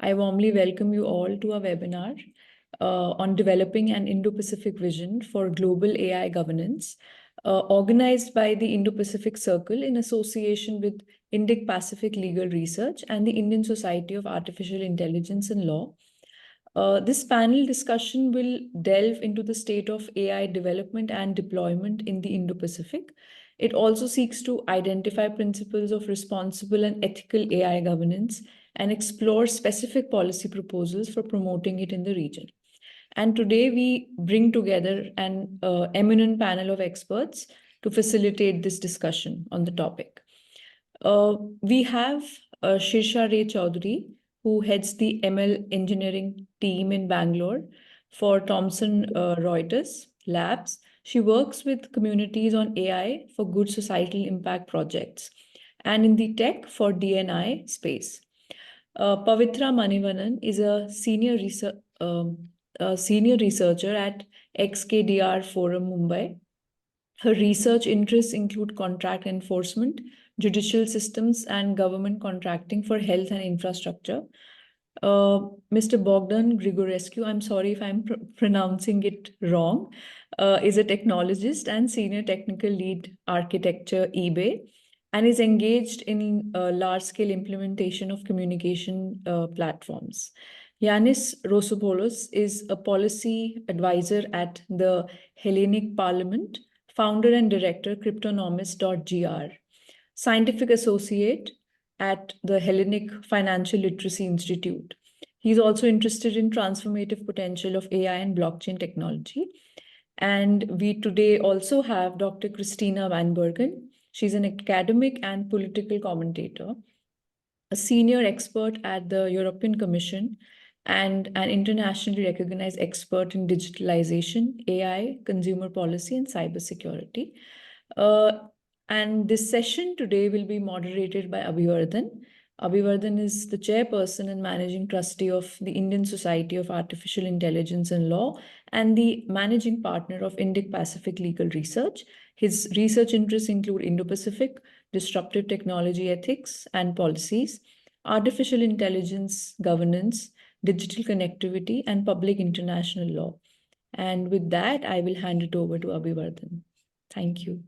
I warmly welcome you all to our webinar on developing an Indo-Pacific vision for global AI governance, organized by the Indo-Pacific Circle in association with Indic Pacific Legal Research and the Indian Society of Artificial Intelligence and Law. This panel discussion will delve into the state of AI development and deployment in the Indo-Pacific. It also seeks to identify principles of responsible and ethical AI governance and explore specific policy proposals for promoting it in the region. And today we bring together an eminent panel of experts to facilitate this discussion on the topic. We have Shirsha Ray Chaudhary, who heads the ML engineering team in Bangalore for Thomson Reuters Labs. She works with communities on AI for good societal impact projects and in the tech for DNI space. Pavitra Manivanan is a senior researcher at XKDR Forum Mumbai. Her research interests include contract enforcement, judicial systems, and government contracting for health and infrastructure. Mr. Bogdan Grigorescu, I'm sorry if I'm pronouncing it wrong, is a technologist and senior technical lead architecture eBay, and is engaged in large-scale implementation of communication platforms. Yanis Rosopoulos is a policy advisor at the Hellenic Parliament, founder and director, Cryptonomist.gr, scientific associate at the Hellenic Financial Literacy Institute. He's also interested in transformative potential of AI and blockchain technology. And we today also have Dr. Christina Van Bergen. She's an academic and political commentator, a senior expert at the European Commission, and an internationally recognized expert in digitalization, AI, consumer policy, and cybersecurity. And this session today will be moderated by Abhivardhan. Abhivardhan is the chairperson and managing trustee of the Indian Society of Artificial Intelligence and Law and the managing partner of Indic Pacific Legal Research. His research interests include Indo-Pacific, disruptive technology ethics and policies, artificial intelligence governance, digital connectivity, and public international law. And with that, I will hand it over to Abhivardhan. Thank you.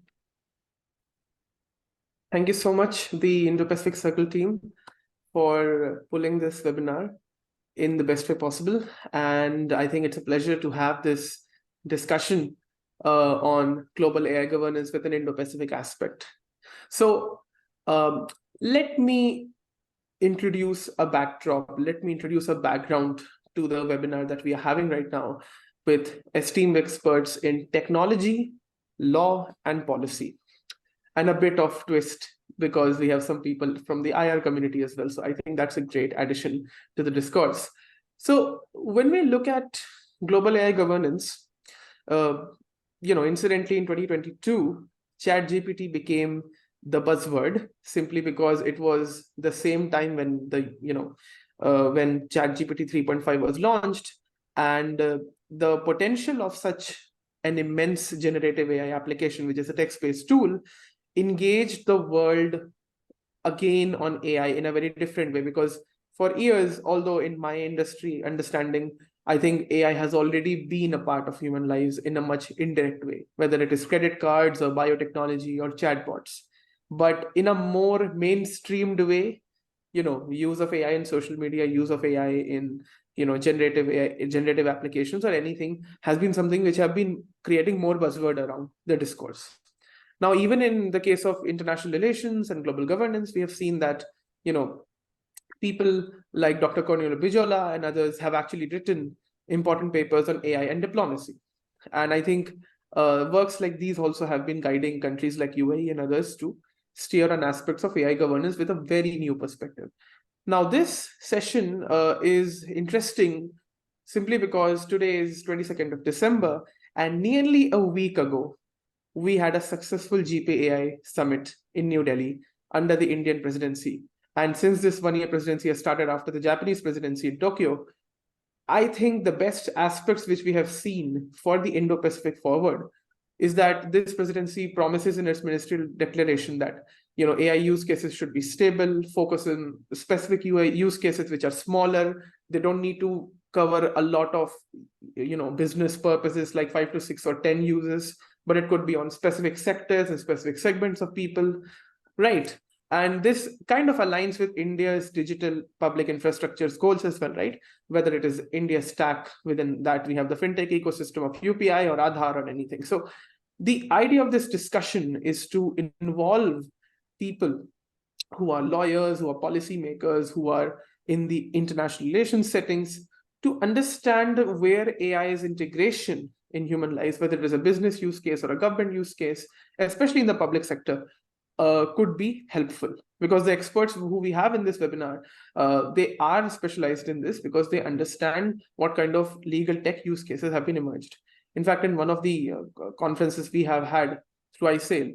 Thank you so much, the Indo-Pacific Circle team, for pulling this webinar in the best way possible. And I think it's a pleasure to have this discussion on global AI governance with an Indo-Pacific aspect. So let me introduce a backdrop. Let me introduce a background to the webinar that we are having right now with esteemed experts in technology, law, and policy. And a bit of twist because we have some people from the IR community as well. So I think that's a great addition to the discourse. So when we look at global AI governance, incidentally in 2022, ChatGPT became the buzzword simply because it was the same time when when ChatGPT 3.5 was launched, and the potential of such an immense generative AI application, which is a text-based tool, engaged the world again on AI in a very different way. Because for years, although in my industry understanding, I think AI has already been a part of human lives in a much indirect way, whether it is credit cards or biotechnology or chatbots. But in a more mainstreamed way, use of AI in social media, use of AI in generative applications or anything has been something which have been creating more buzzword around the discourse. Now, even in the case of international relations and global governance, we have seen that people like Dr. Cornelio Bijola and others have actually written important papers on AI and diplomacy. And I think works like these also have been guiding countries like UAE and others to steer on aspects of AI governance with a very new perspective. Now, this session is interesting simply because today is 22nd of December, and nearly a week ago, we had a successful GPAI summit in New Delhi under the Indian presidency. And since this one-year presidency has started after the Japanese presidency in Tokyo, I think the best aspects which we have seen for the Indo-Pacific forward is that this presidency promises in its ministerial declaration that AI use cases should be stable, focus on specific UI use cases which are smaller. They don't need to cover a lot of business purposes like 5 to 6 or 10 users, but it could be on specific sectors and specific segments of people, right? And this kind of aligns with India's digital public infrastructure's goals as well, right? Whether it is India stack, within that we have the fintech ecosystem of UPI or Aadhaar or anything. So the idea of this discussion is to involve people who are lawyers, who are policymakers, who are in the international relations settings, to understand where AI's integration in human lives, whether it is a business use case or a government use case, especially in the public sector, could be helpful. Because the experts who we have in this webinar, they are specialized in this because they understand what kind of legal tech use cases have been emerged. In fact, in one of the conferences we have had through ISAIL,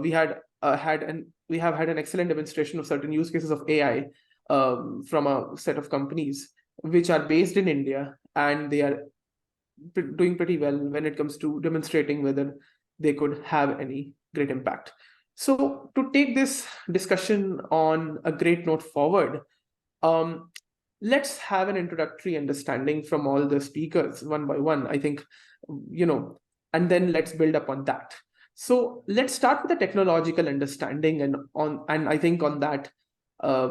we have had an excellent demonstration of certain use cases of AI from a set of companies which are based in India, and they are doing pretty well when it comes to demonstrating whether they could have any great impact. So to take this discussion on a great note forward, let's have an introductory understanding from all the speakers one by one, I think, and then let's build upon that. So let's start with the technological understanding, and I think on that,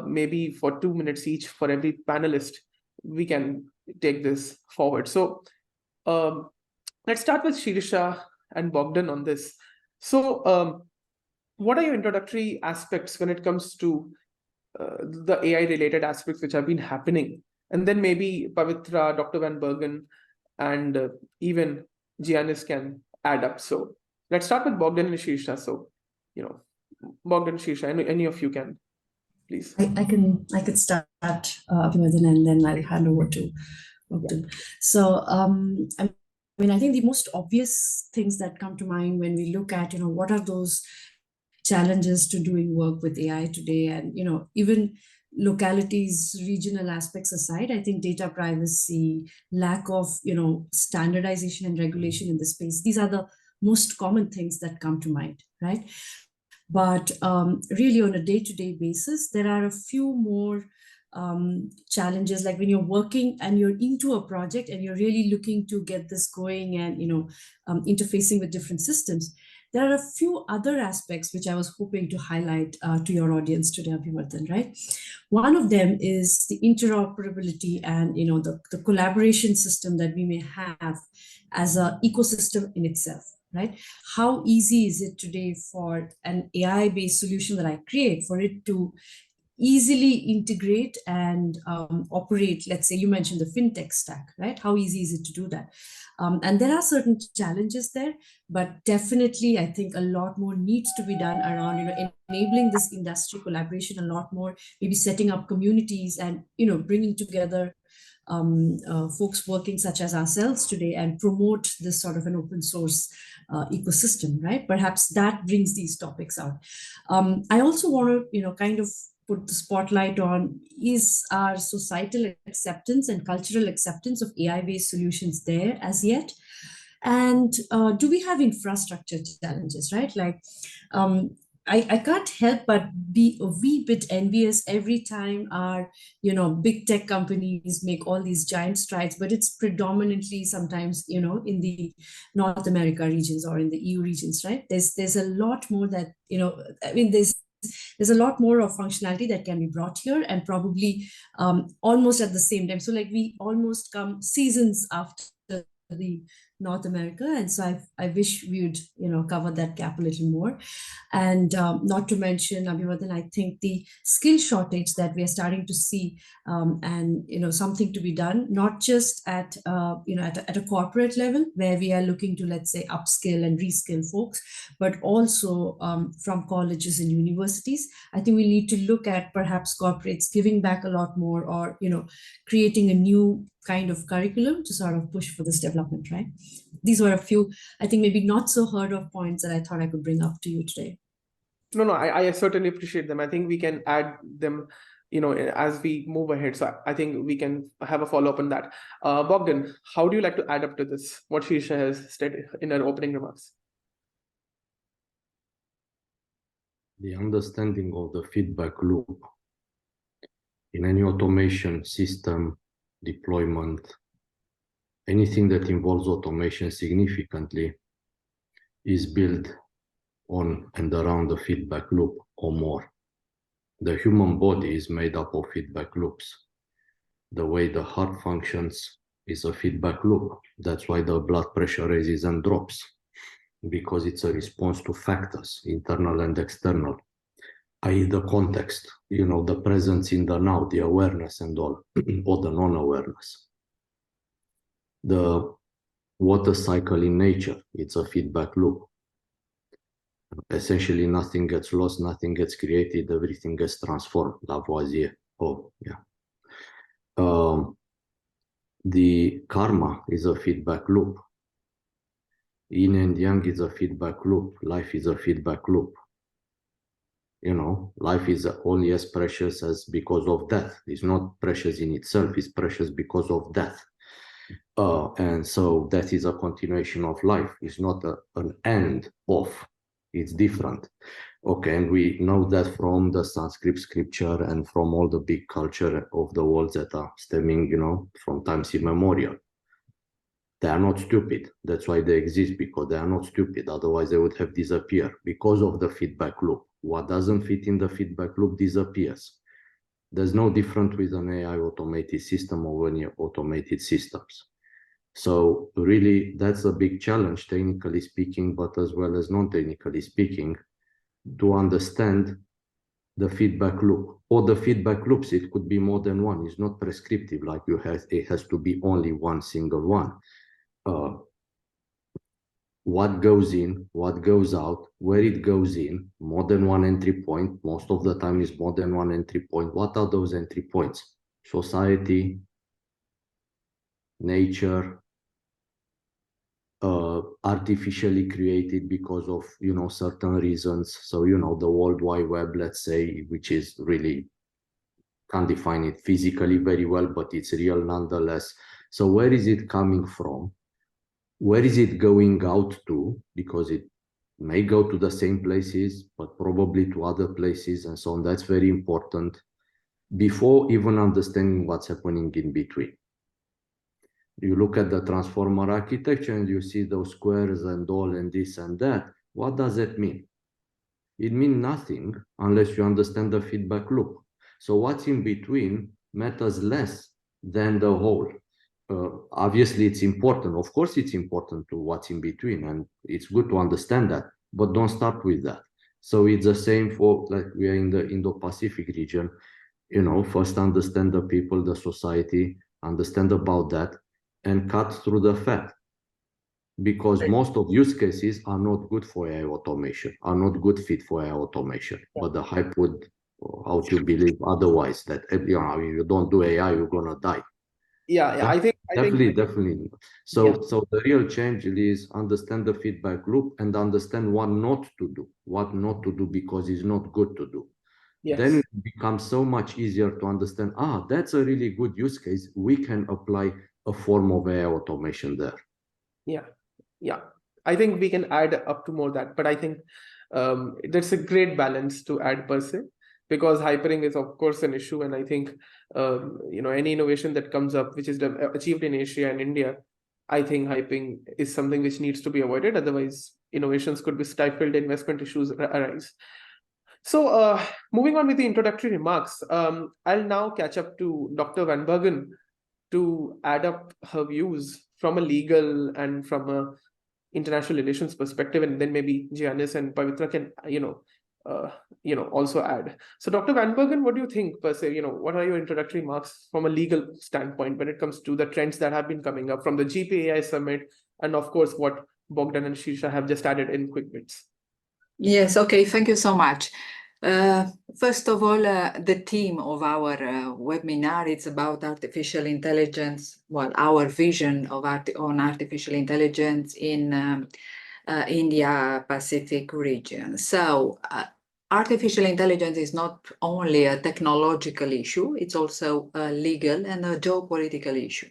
maybe for 2 minutes each for every panelist, we can take this forward. So let's start with Shirisha and Bogdan on this. So what are your introductory aspects when it comes to the AI related aspects which have been happening? And then maybe Pavitra, Dr. Van Bergen, and even Giannis can add up. So let's start with Bogdan and Shirisha. So, Bogdan, Shirisha, any of you can, please. I could start, Abhimanyu, and then I'll hand over to Bogdan. Yeah. So, I think the most obvious things that come to mind when we look at, what are those challenges to doing work with AI today, and even localities, regional aspects aside, I think data privacy, lack of standardization and regulation in the space, these are the most common things that come to mind, right? But really on a day-to-day basis, there are a few more challenges, like when you're working and you're into a project and you're really looking to get this going and interfacing with different systems. There are a few other aspects which I was hoping to highlight to your audience today, Abhimanyu, right? One of them is the interoperability and the collaboration system that we may have as an ecosystem in itself, right? How easy is it today for an AI-based solution that I create, for it to easily integrate and operate? Let's say you mentioned the fintech stack, right? How easy is it to do that? And there are certain challenges there, but definitely I think a lot more needs to be done around enabling this industry collaboration a lot more, maybe setting up communities and bringing together folks working such as ourselves today and promote this sort of an open source ecosystem, right? Perhaps that brings these topics out. I also want to kind of put the spotlight on, is our societal acceptance and cultural acceptance of AI-based solutions there as yet? And do we have infrastructure challenges, right? Like, I can't help but be a wee bit envious every time our, big tech companies make all these giant strides, but it's predominantly sometimes, in the North America regions or in the EU regions, right? There's a lot more that, there's a lot more of functionality that can be brought here, and probably almost at the same time. So like we almost come seasons after the North America, and so I wish we would cover that gap a little more. And not to mention, Abhimanyu, I think the skill shortage that we are starting to see, and something to be done, not just at at a corporate level where we are looking to, let's say, upskill and reskill folks, but also from colleges and universities. I think we need to look at perhaps corporates giving back a lot more, or creating a new kind of curriculum to sort of push for this development, right? These were a few, I think, maybe not so heard of points that I thought I could bring up to you today. No, I certainly appreciate them. I think we can add them, as we move ahead. So I think we can have a follow-up on that. Bogdan, how do you like to add up to this, what Shirisha has stated in her opening remarks? The understanding of the feedback loop in any automation system deployment, anything that involves automation significantly is built on and around the feedback loop or more. The human body is made up of feedback loops. The way the heart functions is a feedback loop. That's why the blood pressure raises and drops, because it's a response to factors, internal and external, i.e. the context, the presence in the now, the awareness and all, or the non-awareness. The water cycle in nature, it's a feedback loop. Essentially, nothing gets lost, nothing gets created, everything gets transformed. Lavoisier. Oh, yeah. The karma is a feedback loop. Yin and yang is a feedback loop. Life is a feedback loop. Life is only as precious as because of death. It's not precious in itself, it's precious because of death. And so that is a continuation of life. It's not an end of, it's different. Okay, and we know that from the Sanskrit scripture and from all the big culture of the world that are stemming, from times immemorial. They are not stupid. That's why they exist, because they are not stupid. Otherwise, they would have disappeared because of the feedback loop. What doesn't fit in the feedback loop disappears. There's no difference with an AI automated system or any automated systems. So really, that's a big challenge, technically speaking, but as well as non-technically speaking, to understand the feedback loop. Or the feedback loops, it could be more than one. It's not prescriptive, like it has to be only one single one. What goes in, what goes out, where it goes in, more than one entry point. Most of the time is more than one entry point. What are those entry points? Society, nature, artificially created because of, certain reasons. So, the World Wide Web, let's say, which is really, can't define it physically very well, but it's real nonetheless. So where is it coming from? Where is it going out to? Because it may go to the same places, but probably to other places and so on. That's very important before even understanding what's happening in between. You look at the transformer architecture and you see those squares and all and this and that. What does it mean? It means nothing unless you understand the feedback loop. So what's in between matters less than the whole. Obviously, it's important. Of course, it's important to what's in between, and it's good to understand that, but don't start with that. So it's the same for, like, we are in the Indo-Pacific region, first understand the people, the society, understand about that, and cut through the fat. Because most of use cases are not good for AI automation, are not good fit for AI automation. But the hype would, how to believe otherwise, that you don't do AI, you're gonna die. Yeah, I think definitely. So the real change is understand the feedback loop and understand what not to do, because it's not good to do. Yes. Then it becomes so much easier to understand, that's a really good use case. We can apply a form of AI automation there. Yeah. I think we can add up to more that, but I think that's a great balance to add per se, because hypering is of course an issue. And I think, any innovation that comes up, which is achieved in Asia and India, I think hyping is something which needs to be avoided. Otherwise, innovations could be stifled, investment issues arise. So moving on with the introductory remarks, I'll now catch up to Dr. Van Bergen to add up her views from a legal and from a international relations perspective, and then maybe Giannis and Pavitra can, also add. So Dr. Van Bergen, what do you think per se, what are your introductory remarks from a legal standpoint when it comes to the trends that have been coming up from the GPAI summit, and of course, what Bogdan and Shisha have just added in quick bits? Yes, okay, thank you so much. First of all, the theme of our webinar is about artificial intelligence, our vision of on artificial intelligence in India-Pacific region. So artificial intelligence is not only a technological issue, it's also a legal and a geopolitical issue.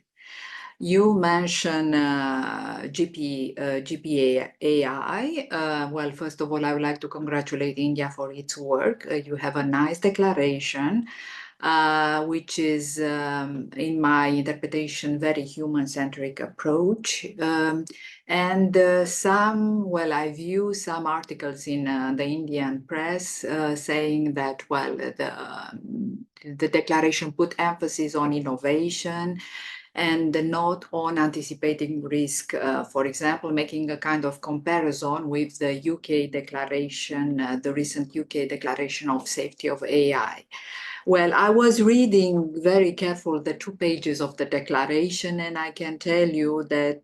You mentioned GPAI. Well, first of all, I would like to congratulate India for its work. You have a nice declaration, which is, in my interpretation, very human-centric approach. And I view some articles in the Indian press saying that, well, the declaration put emphasis on innovation and not on anticipating risk. For example, making a kind of comparison with the UK declaration, the recent UK declaration of safety of AI. Well, I was reading very careful the 2 pages of the declaration, and I can tell you that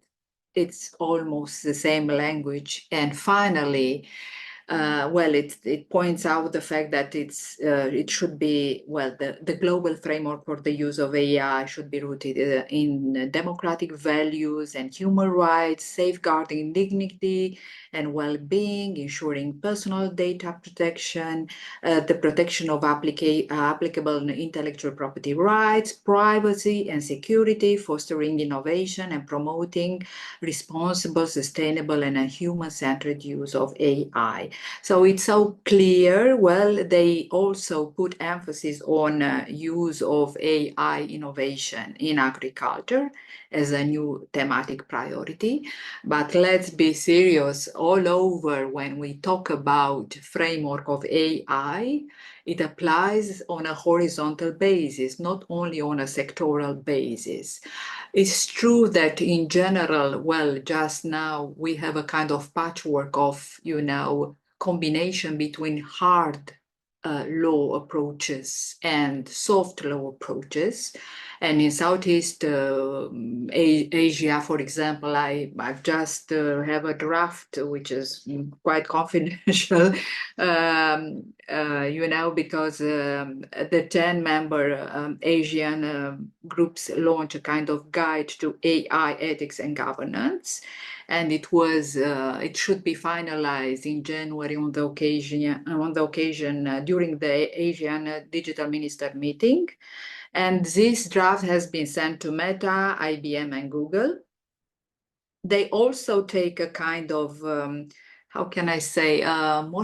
it's almost the same language. And finally, it points out the fact that it should be, the global framework for the use of AI should be rooted in democratic values and human rights, safeguarding dignity and well-being, ensuring personal data protection, the protection of applicable intellectual property rights, privacy and security, fostering innovation and promoting responsible, sustainable and a human-centered use of AI. So it's so clear. Well, they also put emphasis on use of AI innovation in agriculture as a new thematic priority. But let's be serious, all over when we talk about framework of AI, it applies on a horizontal basis, not only on a sectoral basis. It's true that in general, well, just now we have a kind of patchwork of, combination between hard law approaches and soft law approaches. And in Southeast Asia, for example, I've just have a draft which is quite confidential, because the 10-member Asian groups launch a kind of guide to AI ethics and governance. And it should be finalized in January on the occasion during the Asian Digital Minister meeting. And this draft has been sent to Meta, IBM, and Google. They also take a kind of, more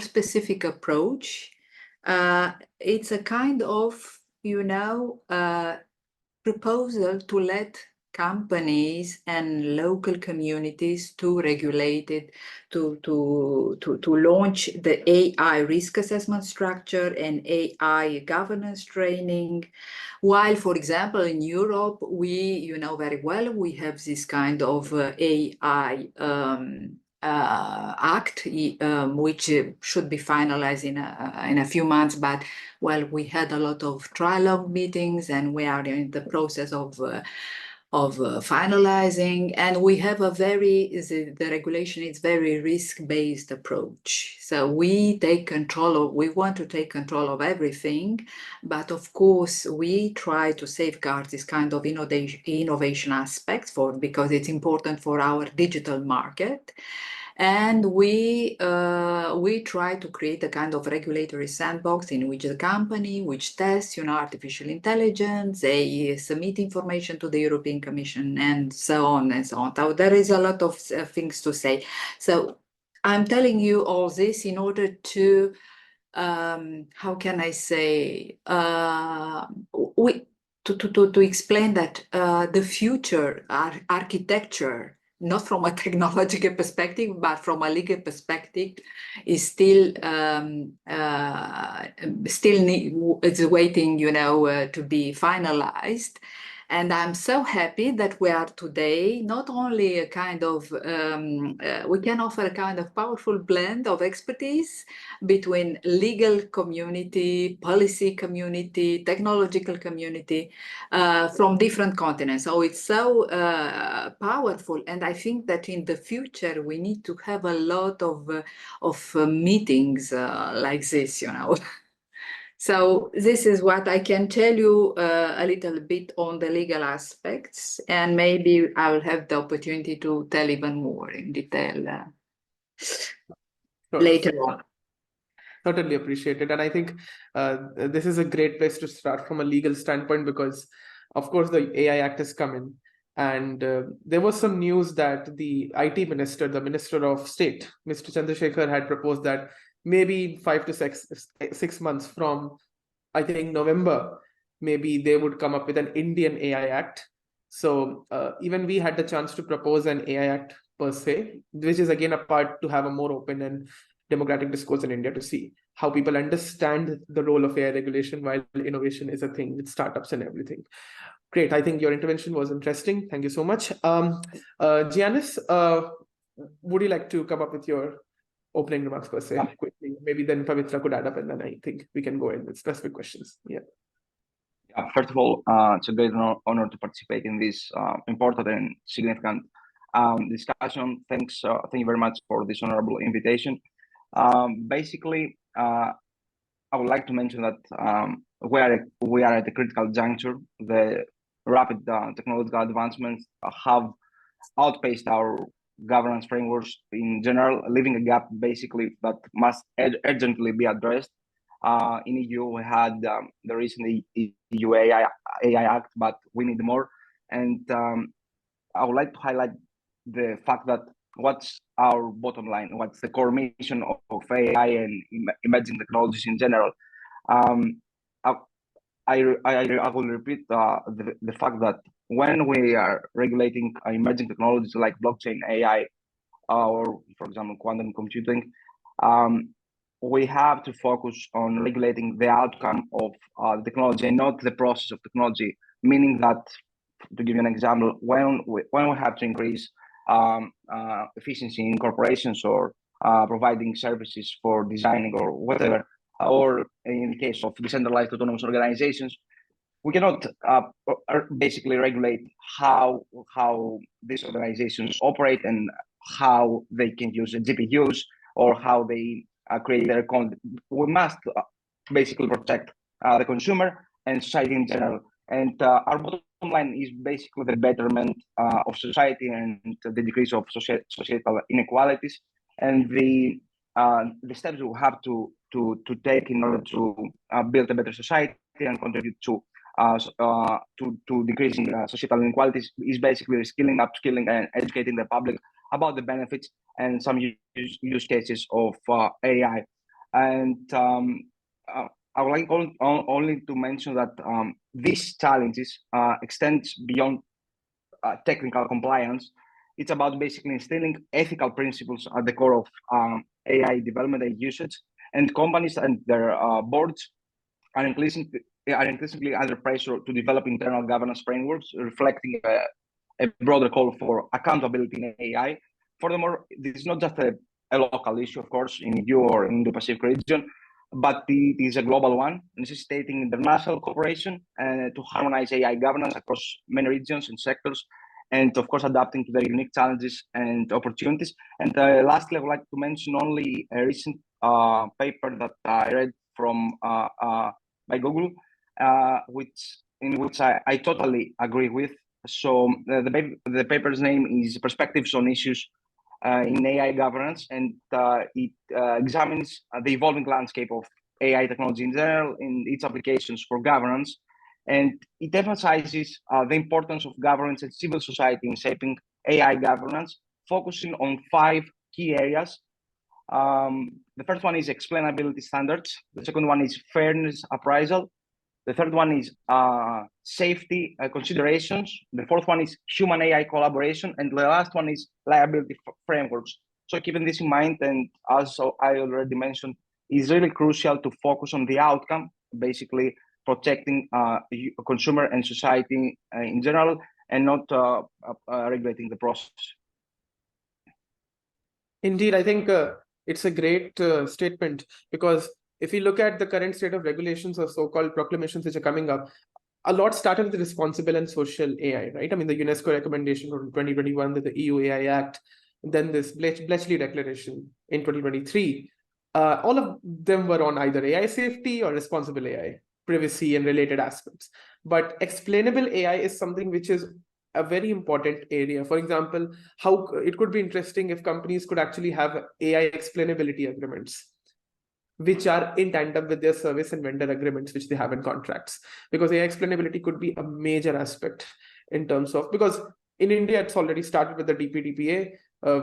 specific approach. It's a kind of, proposal to let companies and local communities to regulate it, to launch the AI risk assessment structure and AI governance training. While, for example, in Europe, we, very well, we have this kind of AI act, which should be finalized in a few months. But, well, we had a lot of trilogue meetings and we are in the process of finalizing, and we have the regulation is very risk-based approach. So we want to take control of everything, but of course we try to safeguard this kind of innovation aspects because it's important for our digital market. And we try to create a kind of regulatory sandbox in which the company, which tests, artificial intelligence, they submit information to the European Commission, and so on and so on. So there is a lot of things to say. So I'm telling you all this in order to, to explain that the future architecture, not from a technological perspective, but from a legal perspective, is still it's waiting, to be finalized. And I'm so happy that we are today not only a kind of, we can offer a kind of powerful blend of expertise between legal community, policy community, technological community from different continents. So it's so powerful. And I think that in the future, we need to have a lot of meetings like this, So this is what I can tell you a little bit on the legal aspects, and maybe I will have the opportunity to tell even more in detail later on. Certainly appreciate it. And I think this is a great place to start from a legal standpoint because, of course, the AI Act has come in. And there was some news that the IT minister, the Minister of State, Mr. Chandrasekhar, had proposed that maybe 5 to 6 months from, I think, November, maybe they would come up with an Indian AI Act. So even we had the chance to propose an AI Act per se, which is again a part to have a more open and democratic discourse in India to see how people understand the role of AI regulation while innovation is a thing with startups and everything. Great. I think your intervention was interesting. Thank you so much. Giannis, would you like to come up with your opening remarks per se quickly? Maybe then Pavitra could add up, and then I think we can go in with specific questions. Yeah. First of all, it's a great honor to participate in this important and significant discussion. Thank you very much for this honorable invitation. Basically, I would like to mention that we are at a critical juncture. The rapid technological advancements have outpaced our governance frameworks in general, leaving a gap basically that must urgently be addressed. In EU, we had the recent EU AI Act, but we need more. And I would like to highlight the fact that what's our bottom line, what's the core mission of AI and emerging technologies in general. I will repeat the fact that when we are regulating emerging technologies like blockchain, AI, or for example, quantum computing, we have to focus on regulating the outcome of the technology and not the process of technology, meaning that, to give you an example, when we have to increase efficiency in corporations or providing services for designing or whatever, or in the case of decentralized autonomous organizations, we cannot basically regulate how these organizations operate and how they can use GPUs or how they create their content. We must basically protect the consumer and society in general. And our bottom line is basically the betterment of society and the decrease of societal inequalities and the steps we have to take in order to build a better society and contribute to decreasing societal inequalities is basically reskilling, upskilling, and educating the public about the benefits and some use cases of AI. And I would like only to mention that these challenges extend beyond technical compliance. It's about basically instilling ethical principles at the core of AI development and usage. And companies and their boards are increasingly under pressure to develop internal governance frameworks reflecting a broader call for accountability in AI. Furthermore, this is not just a local issue, of course, in EU or in the Indo-Pacific region, but it is a global one, necessitating international cooperation to harmonize AI governance across many regions and sectors, and of course, adapting to the unique challenges and opportunities. And lastly, I would like to mention only a recent paper that I read from by Google, in which I totally agree with. So the paper's name is Perspectives on Issues in AI Governance, and it examines the evolving landscape of AI technology in general and its applications for governance. And it emphasizes the importance of governance and civil society in shaping AI governance, focusing on 5 key areas. The first one is explainability standards. The second one is fairness appraisal. The third one is safety considerations. The fourth one is human AI collaboration. And the last one is liability frameworks. So keeping this in mind, and also I already mentioned, it's really crucial to focus on the outcome, basically protecting consumer and society in general, and not regulating the process. Indeed, I think it's a great statement, because if you look at the current state of regulations or so-called proclamations which are coming up, a lot started with the responsible and social AI, right? I mean, the UNESCO recommendation from 2021, the EU AI Act, and then this Bletchley Declaration in 2023. All of them were on either AI safety or responsible AI, privacy and related aspects. But explainable AI is something which is a very important area. For example, how it could be interesting if companies could actually have AI explainability agreements, which are in tandem with their service and vendor agreements, which they have in contracts. Because AI explainability could be a major aspect in terms of, because In India, it's already started with the DPDPA.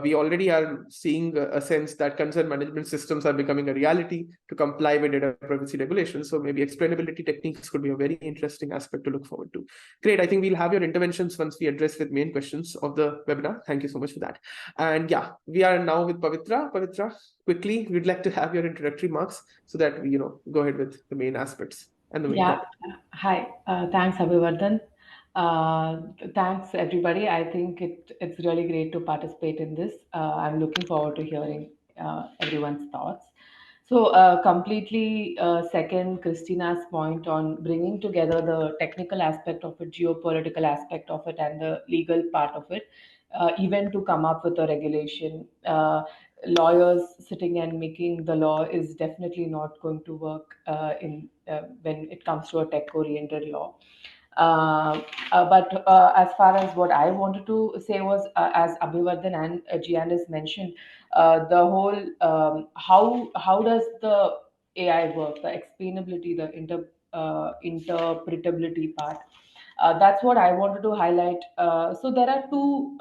We already are seeing a sense that concern management systems are becoming a reality to comply with data privacy regulations. So maybe explainability techniques could be a very interesting aspect to look forward to. Great. I think we'll have your interventions once we address the main questions of the webinar. Thank you so much for that. And yeah, we are now with Pavitra. Pavitra, quickly, we'd like to have your introductory remarks so that we, go ahead with the main aspects and the main topic. Hi. Thanks, Abhivardhan. Thanks, everybody. I think it's really great to participate in this. I'm looking forward to hearing everyone's thoughts. So, completely second Christina's point on bringing together the technical aspect of it, geopolitical aspect of it, and the legal part of it, even to come up with a regulation. Lawyers sitting and making the law is definitely not going to work when it comes to a tech-oriented law. But as far as what I wanted to say was, as Abhivardhan and Gian has mentioned, the whole how does the AI work, the explainability, the interpretability part. That's what I wanted to highlight. So there are two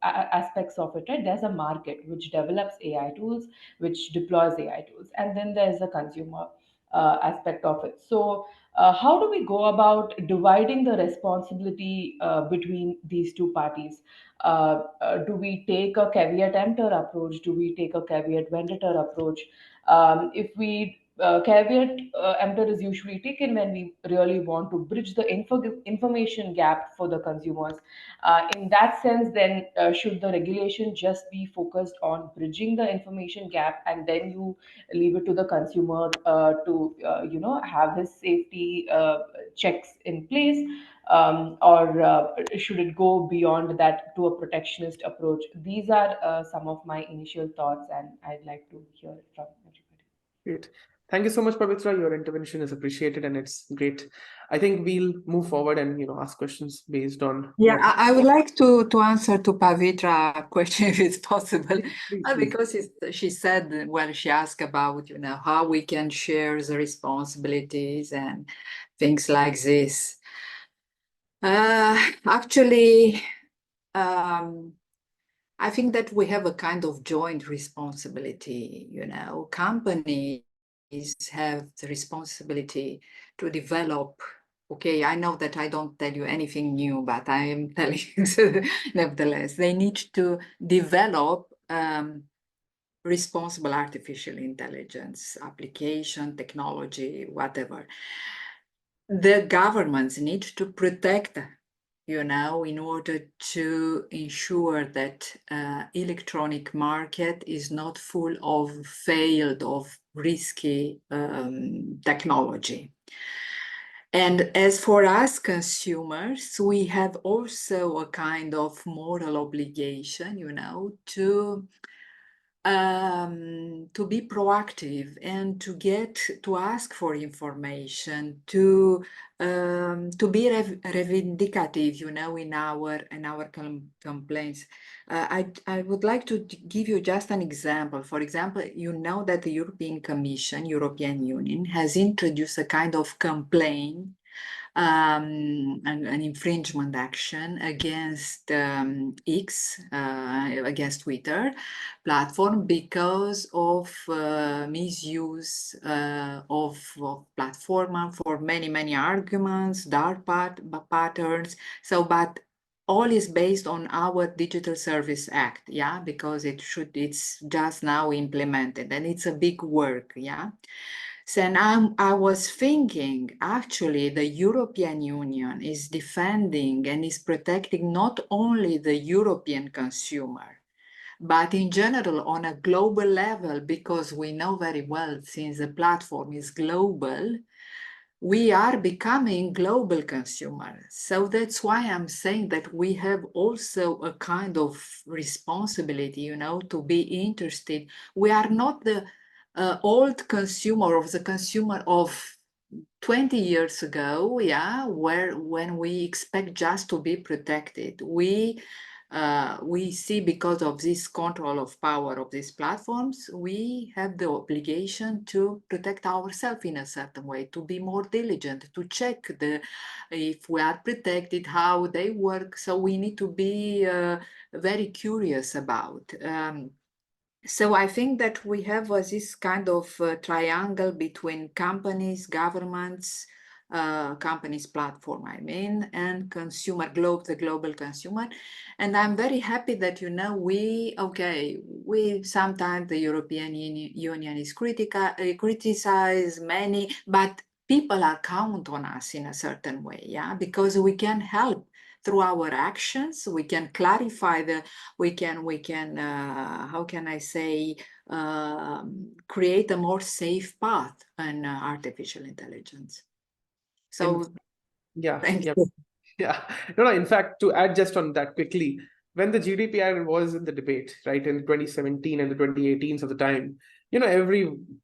aspects of it, right? There's a market which develops AI tools, which deploys AI tools, and then there's a consumer aspect of it. So how do we go about dividing the responsibility between these two parties? Do we take a caveat emptor approach? Do we take a caveat venditor approach? If we caveat emptor is usually taken when we really want to bridge the information gap for the consumers. In that sense, then should the regulation just be focused on bridging the information gap, and then you leave it to the consumer to have his safety checks in place, or should it go beyond that to a protectionist approach? These are some of my initial thoughts, and I'd like to hear it from everybody. Great. Thank you so much, Pavitra. Your intervention is appreciated and it's great. I think we'll move forward and ask questions based on. Yeah, I would like to answer to Pavitra question if it's possible, Please. because she said, well, she asked about how we can share the responsibilities and things like this. Actually, I think that we have a kind of joint responsibility. Companies have the responsibility to develop. Okay, I know that I don't tell you anything new, but I am telling you nevertheless, they need to develop responsible artificial intelligence application, technology, whatever. The governments need to protect, in order to ensure that electronic market is not full of failed, of risky technology. And as for us consumers, we have also a kind of moral obligation, to be proactive and to ask for information, to be reivindicative, in our complaints. I would like to give you just an example. For example, that the European Commission, European Union, has introduced a kind of complaint, an infringement action against X, against Twitter platform, because of misuse of platform for many arguments, dark patterns. So, but all is based on our Digital Service Act, because it's just now implemented and it's a big work, So I was thinking, actually, the European Union is defending and is protecting not only the European consumer, but in general on a global level, because we know very well, since the platform is global, we are becoming global consumers. So that's why I'm saying that we have also a kind of responsibility, to be interested. We are not the old consumer of the consumer of 20 years ago, when we expect just to be protected. We we see because of this control of power of these platforms, we have the obligation to protect ourselves in a certain way, to be more diligent, to check if we are protected, how they work. So we need to be very curious about. So I think that we have this kind of triangle between companies, governments, companies platform, I mean, and consumer, the global consumer. And I'm very happy that, we sometimes the European Union is criticized many, but people are count on us in a certain way, yeah, because we can help through our actions. We can clarify we can how can I say, create a more safe path in artificial intelligence. So Yeah, thank yeah, you. yeah. No, in fact, to add just on that quickly, when the GDPR was in the debate, right, in 2017 and the 2018s of the time,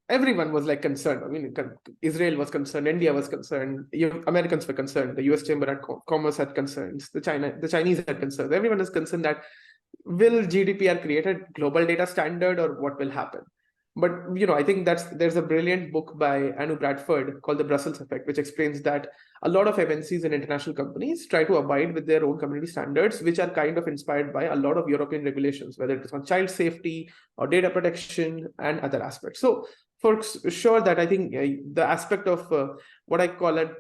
everyone was like concerned. I mean, Israel was concerned, India was concerned, Americans were concerned, the US Chamber of Commerce had concerns, the Chinese had concerns. Everyone is concerned that will GDPR create a global data standard or what will happen? But I think there's a brilliant book by Anu Bradford called The Brussels Effect, which explains that a lot of MNCs and international companies try to abide with their own community standards, which are kind of inspired by a lot of European regulations, whether it is on child safety or data protection and other aspects. So for sure that I think the aspect of what I call it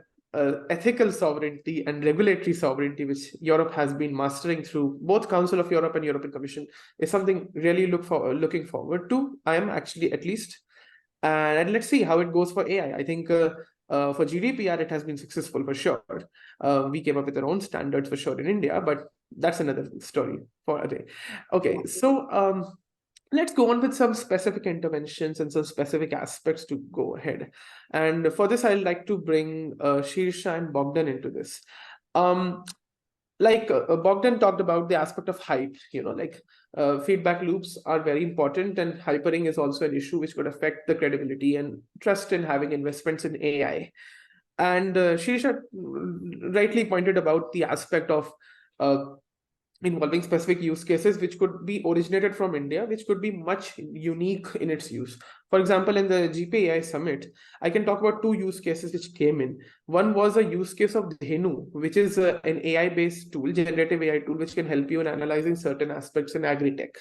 ethical sovereignty and regulatory sovereignty, which Europe has been mastering through both Council of Europe and European Commission, is something really looking forward to. I am actually, at least, and let's see how it goes for AI. I think for GDPR, it has been successful for sure. We came up with our own standards for sure in India, but that's another story for a day. Okay, so let's go on with some specific interventions and some specific aspects to go ahead. And for this, I'd like to bring Shirsha and Bogdan into this. Bogdan talked about the aspect of hype, feedback loops are very important, and hypering is also an issue which could affect the credibility and trust in having investments in AI. And Shirsha rightly pointed about the aspect of involving specific use cases which could be originated from India, which could be much unique in its use. For example, in the GPAI Summit, I can talk about two use cases which came in. One was a use case of Dhenu, which is an AI-based tool, generative AI tool, which can help you in analyzing certain aspects in agri-tech,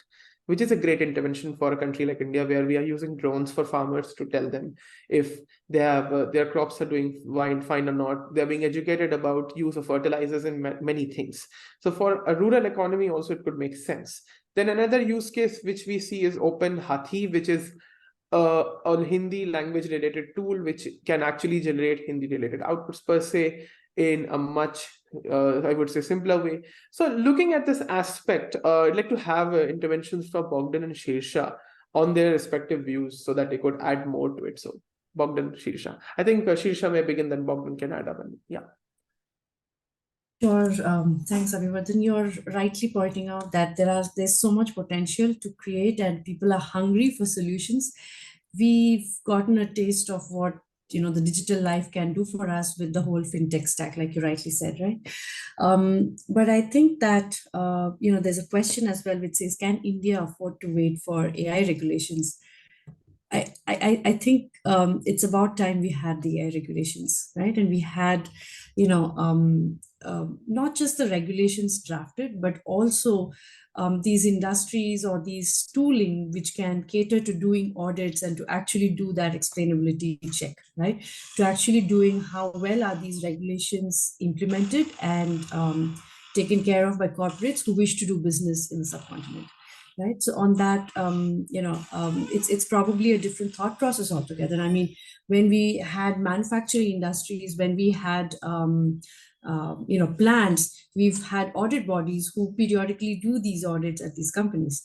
which is a great intervention for a country like India, where we are using drones for farmers to tell them if they have their crops are doing fine or not. They're being educated about use of fertilizers and many things. So for a rural economy also, it could make sense. Then another use case which we see is Open Hathi, which is a Hindi language related tool which can actually generate Hindi related outputs per se in a much, I would say, simpler way. So looking at this aspect, I'd like to have interventions from Bogdan and Shirsha on their respective views so that they could add more to it. So Bogdan, Shirsha. I think Shirsha may begin, then Bogdan can add up. And yeah. Sure. Thanks, Abhivardhan. You're rightly pointing out that there's so much potential to create, and people are hungry for solutions. We've gotten a taste of what the digital life can do for us with the whole fintech stack, like you rightly said, right? But I think that there's a question as well which says, can India afford to wait for AI regulations? I think it's about time we had the AI regulations, right? And we had, not just the regulations drafted, but also these industries or these tooling which can cater to doing audits and to actually do that explainability check, right? To actually doing how well are these regulations implemented and taken care of by corporates who wish to do business in the subcontinent. Right. So on that, it's probably a different thought process altogether. I mean, when we had manufacturing industries, when we had plants, we've had audit bodies who periodically do these audits at these companies.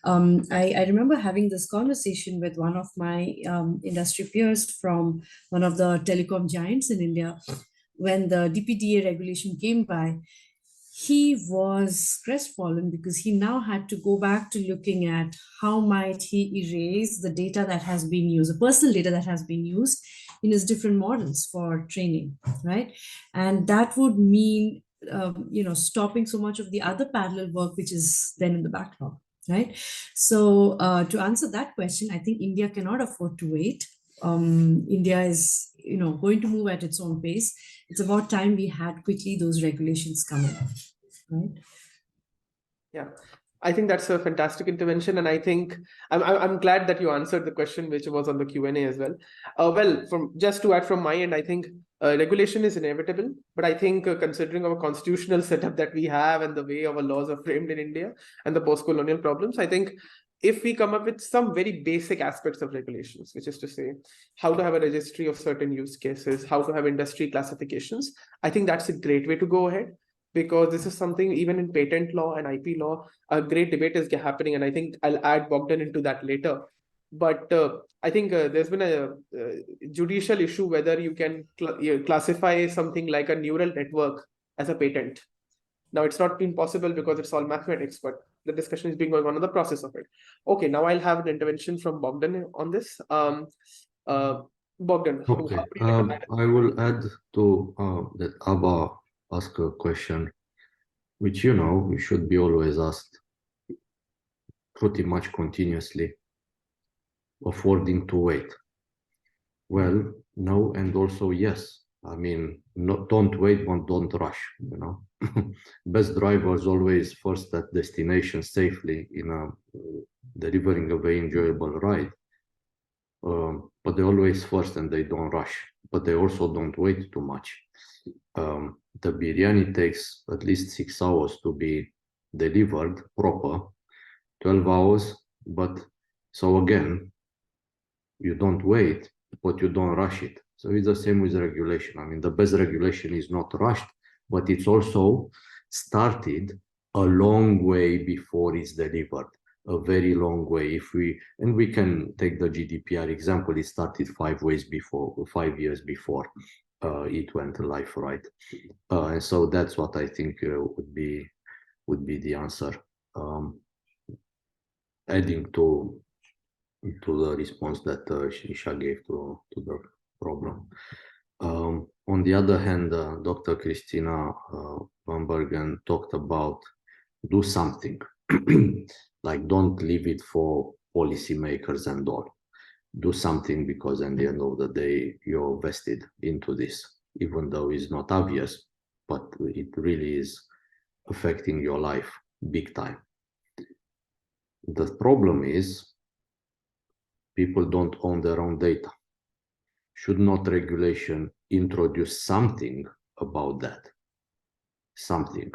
I remember having this conversation with one of my industry peers from one of the telecom giants in India when the DPDA regulation came by. He was crestfallen because he now had to go back to looking at how might he erase the data that has been used, the personal data that has been used in his different models for training, right? And that would mean stopping so much of the other parallel work which is then in the backlog, right? So to answer that question, I think India cannot afford to wait. India is, going to move at its own pace. It's about time we had quickly those regulations come in, right? Yeah, I think that's a fantastic intervention, and I think I'm glad that you answered the question which was on the Q&A as well. Well, just to add from my end, I think regulation is inevitable, but I think considering our constitutional setup that we have and the way our laws are framed in India and the post-colonial problems, I think if we come up with some very basic aspects of regulations, which is to say how to have a registry of certain use cases, how to have industry classifications, I think that's a great way to go ahead. Because this is something even in patent law and IP law, a great debate is happening, and I think I'll add Bogdan into that later. But I think there's been a judicial issue whether you can classify something like a neural network as a patent. Now, it's not been possible because it's all mathematics, but the discussion is being going on in the process of it. Okay, now I'll have an intervention from Bogdan on this. Bogdan, okay. I will add to that Abba ask a question, which we should be always asked pretty much continuously. Affording to wait? Well, no, and also yes. I mean, don't wait, but don't rush. Best drivers always first at destination safely in delivering a very enjoyable ride. But they always first and they don't rush. But they also don't wait too much. The biryani takes at least 6 hours to be delivered proper, 12 hours. But so again, you don't wait, but you don't rush it. So it's the same with regulation. I mean, the best regulation is not rushed, but it's also started a long way before it's delivered, a very long way. And we can take the GDPR example, it started 5 years before it went live, right? And so that's what I think would be the answer. Adding to the response that Isha gave to the problem. On the other hand, Dr. Christina Van Bergen talked about do something, like don't leave it for policymakers and all. Do something because at the end of the day, you're vested into this, even though it's not obvious, but it really is affecting your life big time. The problem is people don't own their own data. Should not regulation introduce something about that? Something.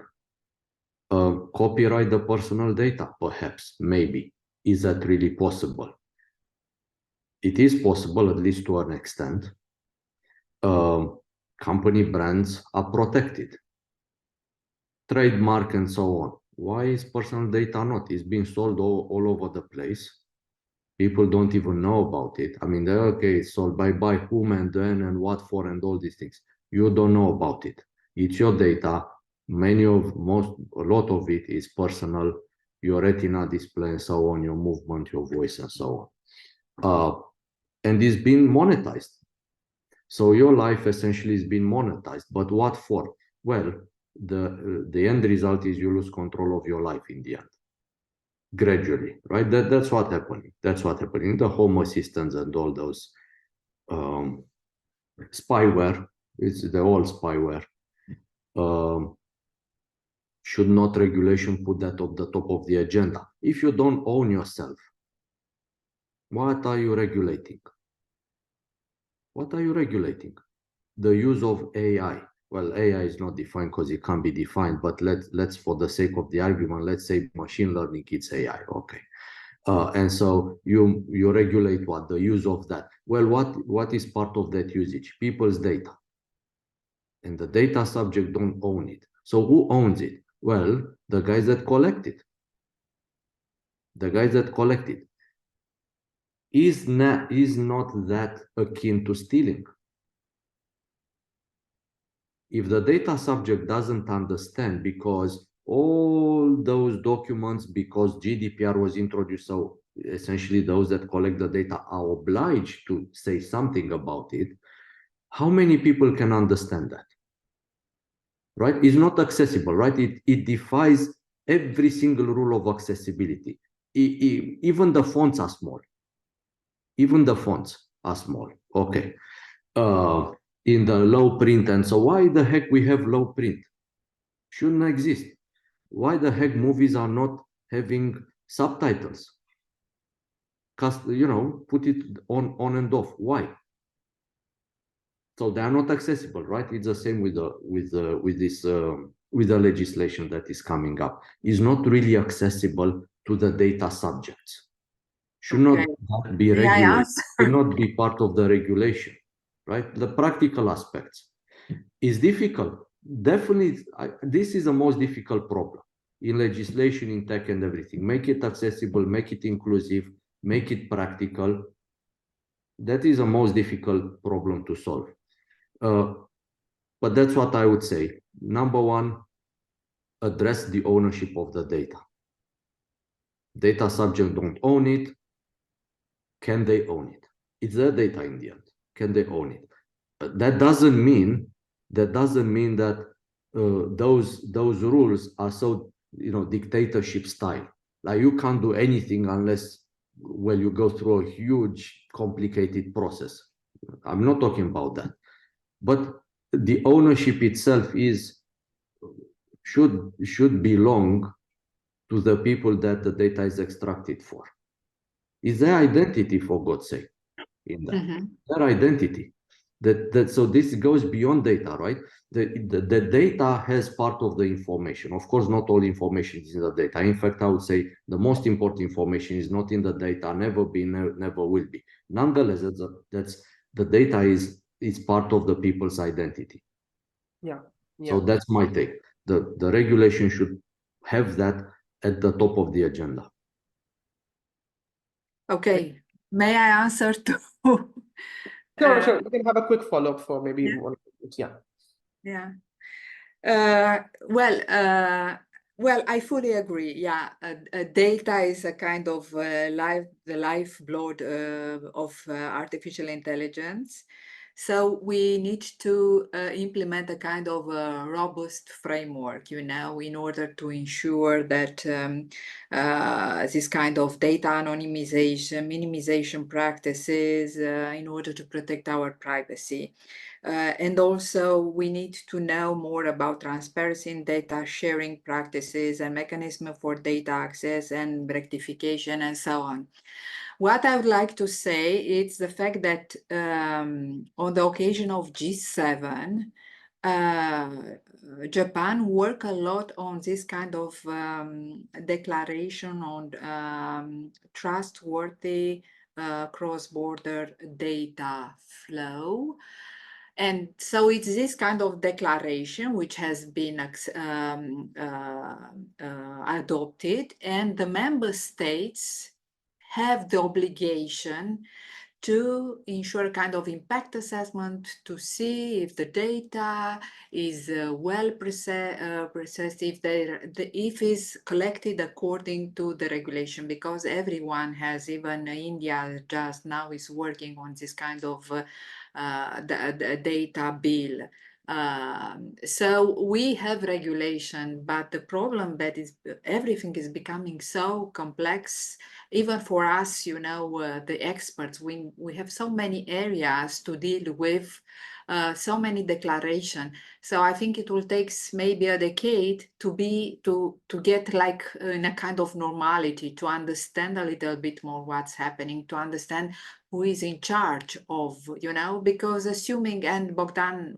Copyright the personal data, perhaps, maybe. Is that really possible? It is possible, at least to an extent. Company brands are protected. Trademark and so on. Why is personal data not? It's being sold all over the place. People don't even know about it. I mean, they're okay, it's sold by whom and when and what for and all these things. You don't know about it. It's your data. A lot of it is personal, your retina display and so on, your movement, your voice and so on. And it's been monetized. So your life essentially is being monetized. But what for? Well, the end result is you lose control of your life in the end. Gradually, right? That's what happening. That's what happening. The home assistants and all those spyware, it's the old spyware. Should not regulation put that at the top of the agenda? If you don't own yourself, what are you regulating? What are you regulating? The use of AI. Well, AI is not defined because it can't be defined, but let's for the sake of the argument, let's say machine learning, it's AI, okay. And so you regulate what? The use of that. Well, what is part of that usage? People's data. And the data subject don't own it. So who owns it? Well, the guys that collect it. The guys that collect it. Is not that akin to stealing? If the data subject doesn't understand because all those documents, because GDPR was introduced, so essentially those that collect the data are obliged to say something about it, how many people can understand that? right? It's not accessible, right? It defies every single rule of accessibility. Even the fonts are small. Even the fonts are small. Okay. In the low print, and so why the heck we have low print? Shouldn't exist. Why the heck movies are not having subtitles? Put it on and off. Why? So they are not accessible, right? It's the same with the legislation that is coming up. It's not really accessible to the data subjects. Should not be regulated. Should not be part of the regulation, right? The practical aspects is difficult. Definitely, this is the most difficult problem in legislation, in tech, and everything. Make it accessible, make it inclusive, make it practical. That is the most difficult problem to solve. But that's what I would say. Number one, address the ownership of the data. Data subject don't own it. Can they own it? It's their data in the end. Can they own it? That doesn't mean that those rules are so dictatorship style. Like you can't do anything unless you go through a huge complicated process. I'm not talking about that, but the ownership itself should belong to the people that the data is extracted for. Is their identity, for God's sake, in that. Their identity. So this goes beyond data, right? The data has part of the information. Of course, not all information is in the data. In fact, I would say the most important information is not in the data, never be, never will be. Nonetheless, the data is part of the people's identity. Yeah. So that's my take. The regulation should have that at the top of the agenda. Okay, may I answer to? Sure. You can have a quick follow-up for maybe one. Yeah. Well, I fully agree. Yeah, data is a kind of the lifeblood of artificial intelligence. So we need to implement a kind of robust framework, in order to ensure that this kind of data anonymization, minimization practices, in order to protect our privacy. And also we need to know more about transparency in data sharing practices and mechanism for data access and rectification and so on. What I would like to say is the fact that on the occasion of G7, Japan worked a lot on this kind of declaration on trustworthy cross-border data flow. And so it's this kind of declaration which has been adopted, and the member states have the obligation to ensure a kind of impact assessment to see if the data is well processed, if it's collected according to the regulation, because everyone has, even India just now is working on this kind of the data bill. So we have regulation, but the problem that is everything is becoming so complex, even for us, the experts, we have so many areas to deal with, so many declarations. So I think it will take maybe a decade to get like in a kind of normality, to understand a little bit more what's happening, to understand who is in charge of, because assuming, and Bogdan,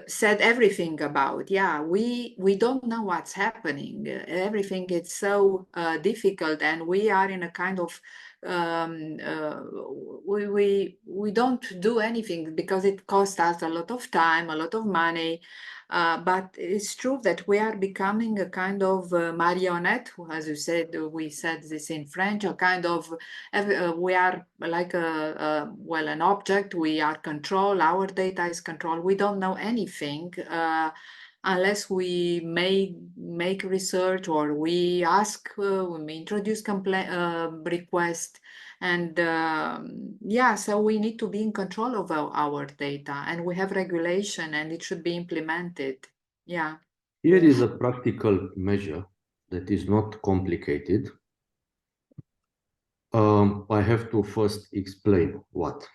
said everything about, we don't know what's happening. Everything is so difficult, and we are in a kind of we don't do anything because it costs us a lot of time, a lot of money. But it's true that we are becoming a kind of marionette, as you said, we said this in French, a kind of, we are like an object, we are controlled, our data is controlled, we don't know anything unless we make research or we ask, we introduce request. And yeah, so we need to be in control of our data, and we have regulation and it should be implemented. Yeah. Here is a practical measure that is not complicated. I have to first explain what.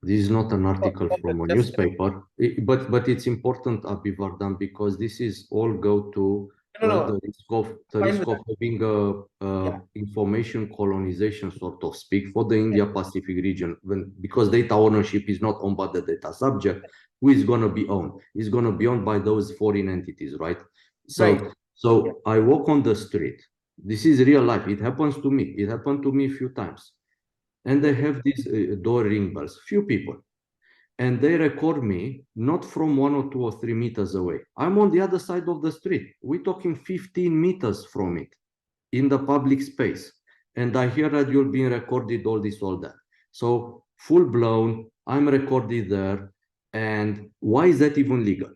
This is not an article from a newspaper, but it's important, Abhivardhan, because this is all go to the risk of having a information colonization, sort of speak, for the Indo-Pacific region, because data ownership is not owned by the data subject. Who is going to be owned? It's going to be owned by those foreign entities, right? So I walk on the street. This is real life. It happens to me. It happened to me a few times. And they have these door ring bells, few people. And they record me not from 1 or 2 or 3 meters away. I'm on the other side of the street. We're talking 15 meters from it in the public space. And I hear that you're being recorded, all this, all that. So full blown, I'm recorded there. And why is that even legal?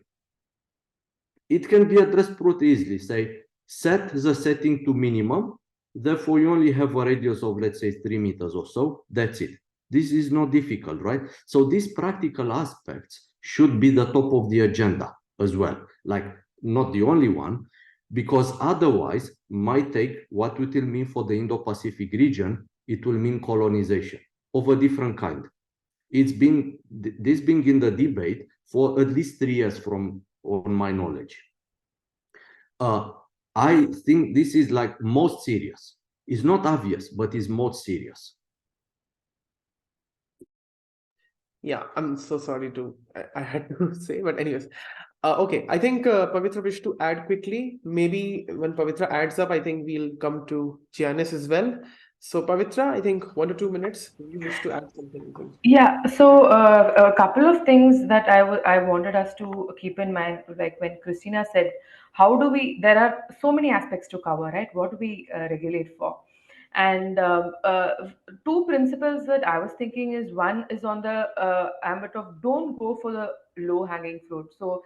It can be addressed pretty easily. Say, set the setting to minimum. Therefore, you only have a radius of, let's say, 3 meters or so. That's it. This is not difficult, right? So these practical aspects should be the top of the agenda as well. Like, not the only one, because otherwise might take what it will mean for the Indo-Pacific region. It will mean colonization of a different kind. This being in the debate for at least 3 years from on my knowledge. I think this is like most serious. It's not obvious, but it's most serious. Yeah, I'm so sorry I had to say, but anyways. Okay, I think Pavitra wish to add quickly. Maybe when Pavitra adds up, I think we'll come to Giannis as well. So Pavitra, I think 1 to 2 minutes. You wish to add something? Yeah, so a couple of things that I wanted us to keep in mind, like when Christina said, there are so many aspects to cover, right? What do we regulate for? And two principles that I was thinking is, one is on the ambit of don't go for the low hanging fruit. So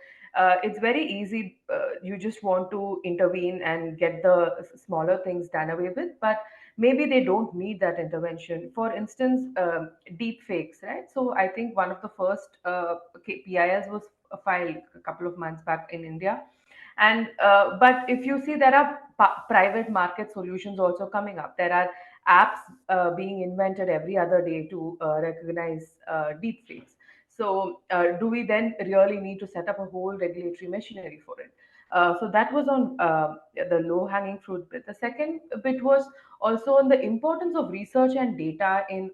it's very easy. You just want to intervene and get the smaller things done away with, but maybe they don't need that intervention. For instance, deep fakes, right? So I think one of the first PIs was filed a couple of months back in India. And but if you see, there are private market solutions also coming up. There are apps being invented every other day to recognize deep fakes. So do we then really need to set up a whole regulatory machinery for it? So that was on the low-hanging fruit bit. The second bit was also on the importance of research and data in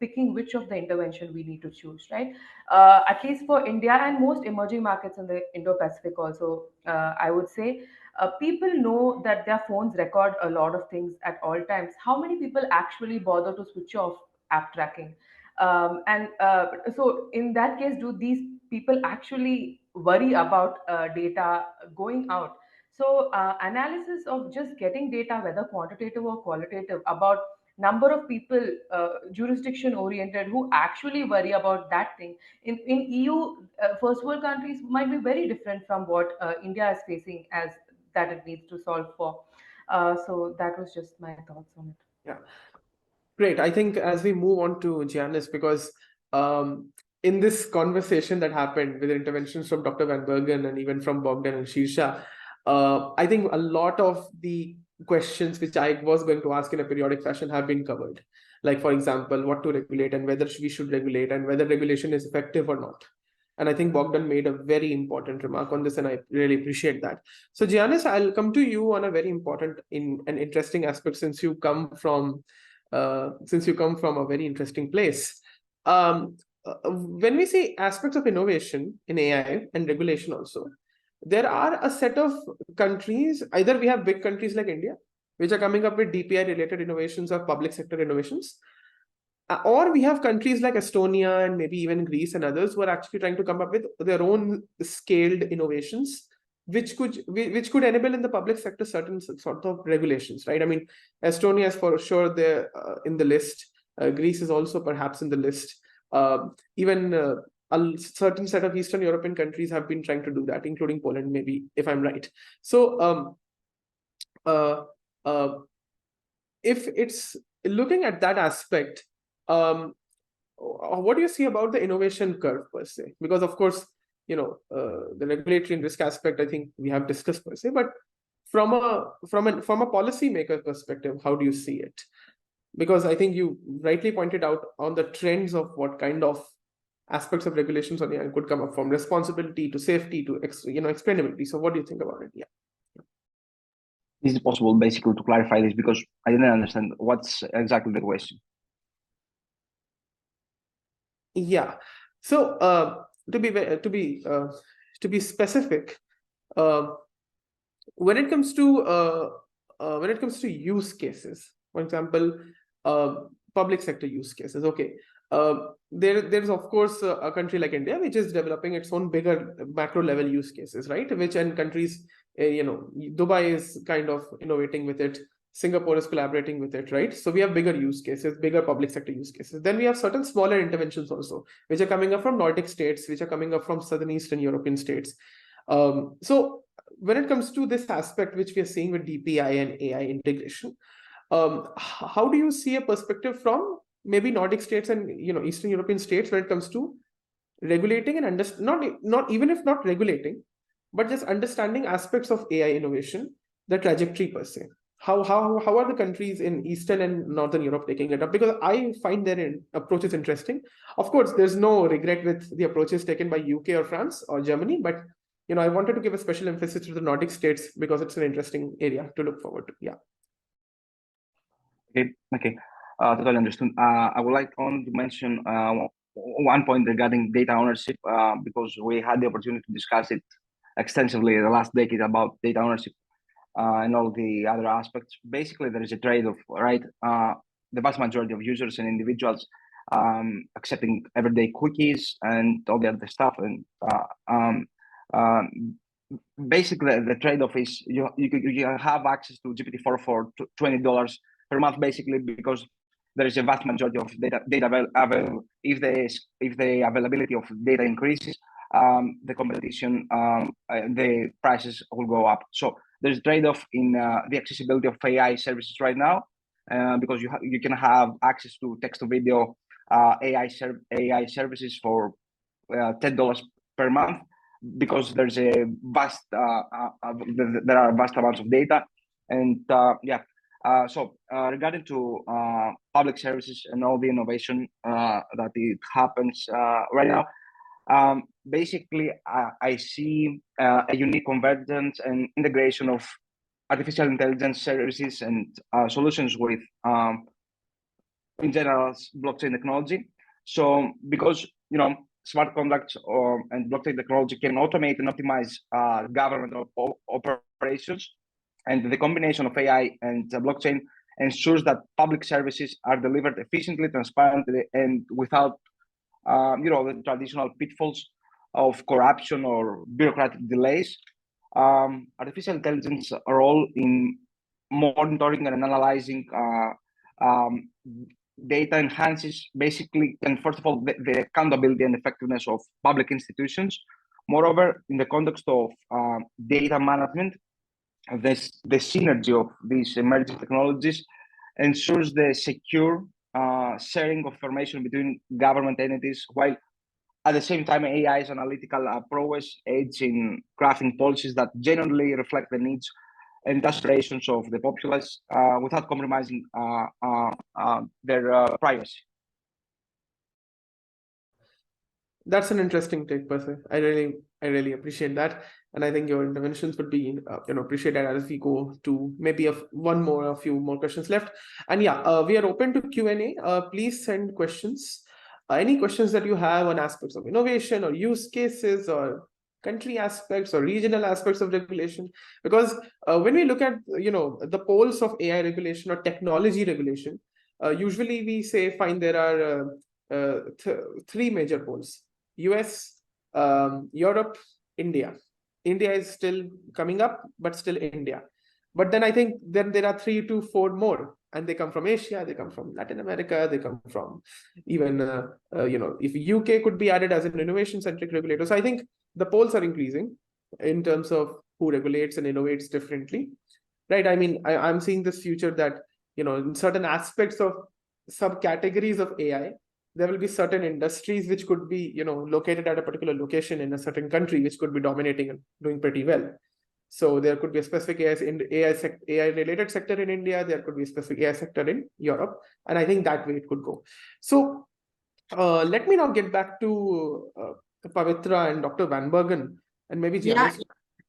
picking which of the intervention we need to choose, right? At least for India and most emerging markets in the Indo-Pacific also, I would say, people know that their phones record a lot of things at all times. How many people actually bother to switch off app tracking? And so in that case, do these people actually worry about data going out? So analysis of just getting data, whether quantitative or qualitative, about number of people, jurisdiction oriented, who actually worry about that thing. In EU, first world countries might be very different from what India is facing as that it needs to solve for. So that was just my thoughts on it. Yeah. Great. I think as we move on to Giannis, because in this conversation that happened with interventions from Dr. Van Bergen and even from Bogdan and Shirsha, I think a lot of the questions which I was going to ask in a periodic fashion have been covered. Like, for example, what to regulate and whether we should regulate and whether regulation is effective or not. And I think Bogdan made a very important remark on this, and I really appreciate that. So Giannis, I'll come to you on a very important and interesting aspect, since you come from a very interesting place. When we say aspects of innovation in AI and regulation also, there are a set of countries, either we have big countries like India, which are coming up with DPI related innovations or public sector innovations, or we have countries like Estonia and maybe even Greece and others who are actually trying to come up with their own scaled innovations, which could enable in the public sector certain sort of regulations, right? I mean, Estonia is for sure there in the list. Greece is also perhaps in the list. Even a certain set of Eastern European countries have been trying to do that, including Poland, maybe, if I'm right. So if looking at that aspect, what do you see about the innovation curve per se? Because of course, the regulatory and risk aspect, I think we have discussed per se, but from a policymaker perspective, how do you see it? Because I think you rightly pointed out on the trends of what kind of aspects of regulations on AI could come up, from responsibility to safety to explainability. So what do you think about it? Yeah. Is it possible basically to clarify this, because I didn't understand what's exactly the question? Yeah. So to be specific, when it comes to use cases, for example, public sector use cases. Okay, there's of course a country like India which is developing its own bigger macro level use cases, right? Which in countries, Dubai is kind of innovating with it. Singapore is collaborating with it, right? So we have bigger use cases, bigger public sector use cases. Then we have certain smaller interventions also, which are coming up from Nordic states, which are coming up from Southern Eastern European states. So when it comes to this aspect, which we are seeing with DPI and AI integration, how do you see a perspective from maybe Nordic states and Eastern European states when it comes to regulating and not even if not regulating, but just understanding aspects of AI innovation, the trajectory per se? How are the countries in Eastern and Northern Europe taking it up? Because I find their approaches interesting. Of course, there's no regret with the approaches taken by UK or France or Germany, but I wanted to give a special emphasis to the Nordic states because it's an interesting area to look forward to. Yeah. Okay. Totally understood. I would like only to mention one point regarding data ownership, because we had the opportunity to discuss it extensively the last decade about data ownership and all the other aspects. Basically, there is a trade-off, right? The vast majority of users and individuals accepting everyday cookies and all the other stuff, and basically the trade-off is you have access to GPT-4 for $20 per month, basically because there is a vast majority of data available. If the availability of data increases, the competition, the prices will go up. So there's a trade-off in the accessibility of AI services right now, because you can have access to text to video AI services for $10 per month, because there's a vast there are vast amounts of data, and so regarding to public services and all the innovation that it happens right now, basically I see a unique convergence and integration of artificial intelligence services and solutions with in general blockchain technology. So because smart contracts and blockchain technology can automate and optimize government operations, and the combination of AI and blockchain ensures that public services are delivered efficiently, transparently, and without the traditional pitfalls of corruption or bureaucratic delays. Artificial intelligence role in monitoring and analyzing data enhances basically, and first of all, the accountability and effectiveness of public institutions. Moreover, in the context of data management, the synergy of these emerging technologies ensures the secure sharing of information between government entities, while at the same time AI's analytical prowess aids in crafting policies that genuinely reflect the needs and aspirations of the populace without compromising their privacy. That's an interesting take, per se. I really appreciate that, and I think your interventions would be appreciated as we go to maybe a few more questions left. And yeah, we are open to Q&A. Please send questions. Any questions that you have on aspects of innovation or use cases or country aspects or regional aspects of regulation, because when we look at the poles of AI regulation or technology regulation, usually we say fine, there are three major poles: US, Europe, India. India is still coming up, but still India. But then I think then there are 3 to 4 more, and they come from Asia, they come from Latin America, they come from even if UK could be added as an innovation-centric regulator. So I think the poles are increasing in terms of who regulates and innovates differently, right? I mean, I'm seeing this future that in certain aspects of subcategories of AI, there will be certain industries which could be, located at a particular location in a certain country, which could be dominating and doing pretty well. So there could be a specific AI related sector in India. There could be a specific AI sector in Europe. And I think that way it could go. So let me now get back to Pavitra and Dr. Van Bergen, and maybe Janice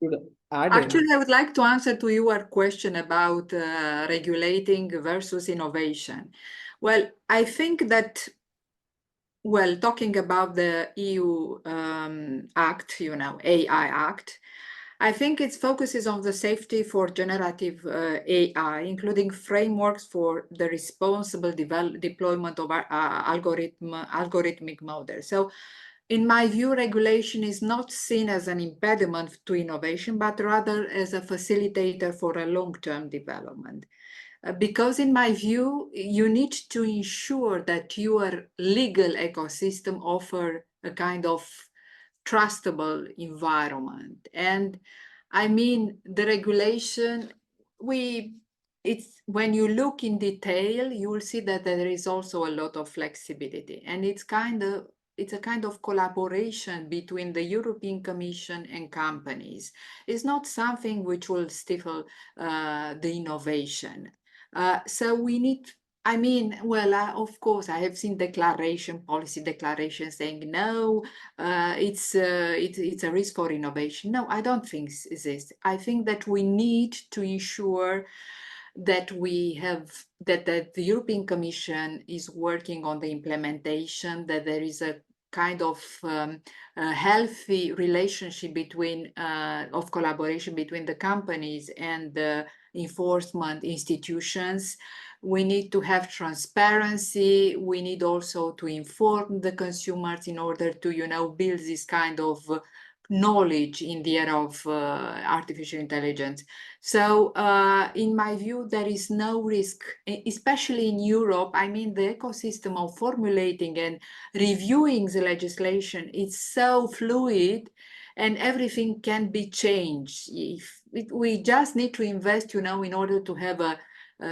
could add in. Actually, I would like to answer to your question about regulating versus innovation. Well, I think that, well, talking about the EU Act, AI Act, I think it focuses on the safety for generative AI, including frameworks for the responsible deployment of algorithmic models. So in my view, regulation is not seen as an impediment to innovation, but rather as a facilitator for a long-term development. Because in my view, you need to ensure that your legal ecosystem offers a kind of trustable environment. And I mean, the regulation, it's when you look in detail, you will see that there is also a lot of flexibility, and it's a kind of collaboration between the European Commission and companies. It's not something which will stifle the innovation. So we need, I mean, well, of course, I have seen policy declarations saying, no, it's a risk for innovation. No, I don't think this. I think that we need to ensure that that the European Commission is working on the implementation, that there is a kind of a healthy relationship of collaboration between the companies and the enforcement institutions. We need to have transparency. We need also to inform the consumers in order to, build this kind of knowledge in the era of artificial intelligence. So in my view, there is no risk, especially in Europe. I mean, the ecosystem of formulating and reviewing the legislation is so fluid, and everything can be changed. We just need to invest, in order to have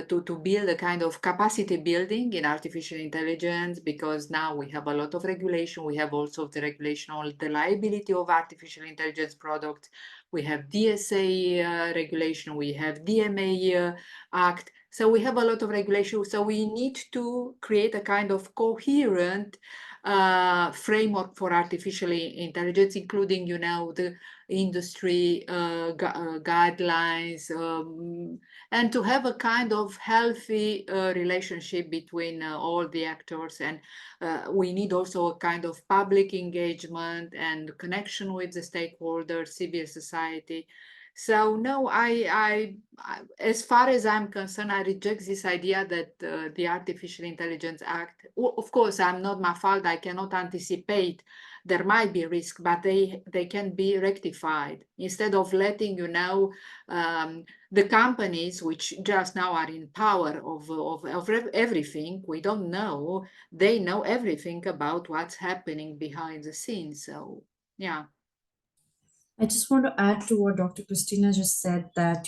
to build a kind of capacity building in artificial intelligence, because now we have a lot of regulation. We have also the regulation on the liability of artificial intelligence products. We have DSA regulation. We have DMA Act. So we have a lot of regulation. So we need to create a kind of coherent framework for artificial intelligence, including, the industry guidelines, and to have a kind of healthy relationship between all the actors. And we need also a kind of public engagement and connection with the stakeholders, civil society. So no, I as far as I'm concerned, I reject this idea that the Artificial Intelligence Act, of course, I'm not Mafalda, I cannot anticipate. There might be risk, but they can be rectified. Instead of letting, the companies which just now are in power of everything, we don't know, they know everything about what's happening behind the scenes. So, yeah. I just want to add to what Dr. Christina just said, that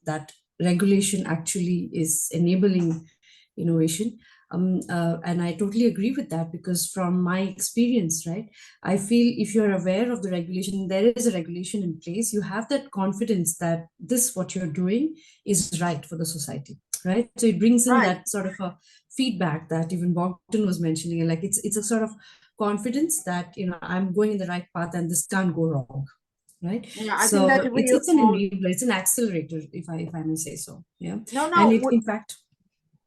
that regulation actually is enabling innovation, and I totally agree with that, because from my experience, right, I feel if you're aware of the regulation, there is a regulation in place, you have that confidence that what you're doing is right for the society, right? So it brings in that sort of a feedback that even Bogdan was mentioning, like it's a sort of confidence that I'm going in the right path and this can't go wrong, right? Yeah, I so think that it's an enabler, it's an accelerator, if I may say so. Yeah. No, and in fact,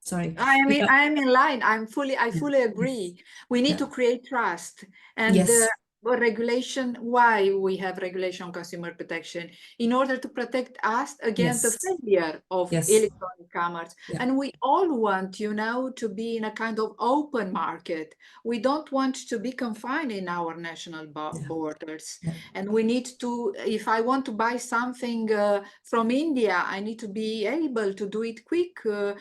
sorry, I am in line. I fully agree. We need to create trust, and yes. Regulation. Why we have regulation on consumer protection? In order to protect us against the failure of electronic commerce. And we all want, to be in a kind of open market. We don't want to be confined in our national borders. And we need to, if I want to buy something from India, I need to be able to do it quick, so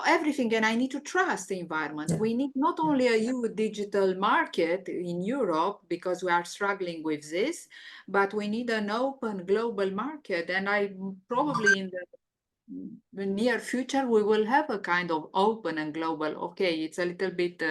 everything, and I need to trust the environment. We need not only a huge digital market in Europe, because we are struggling with this, but we need an open global market. And I probably in the near future, we will have a kind of open and global. Okay, it's a little bit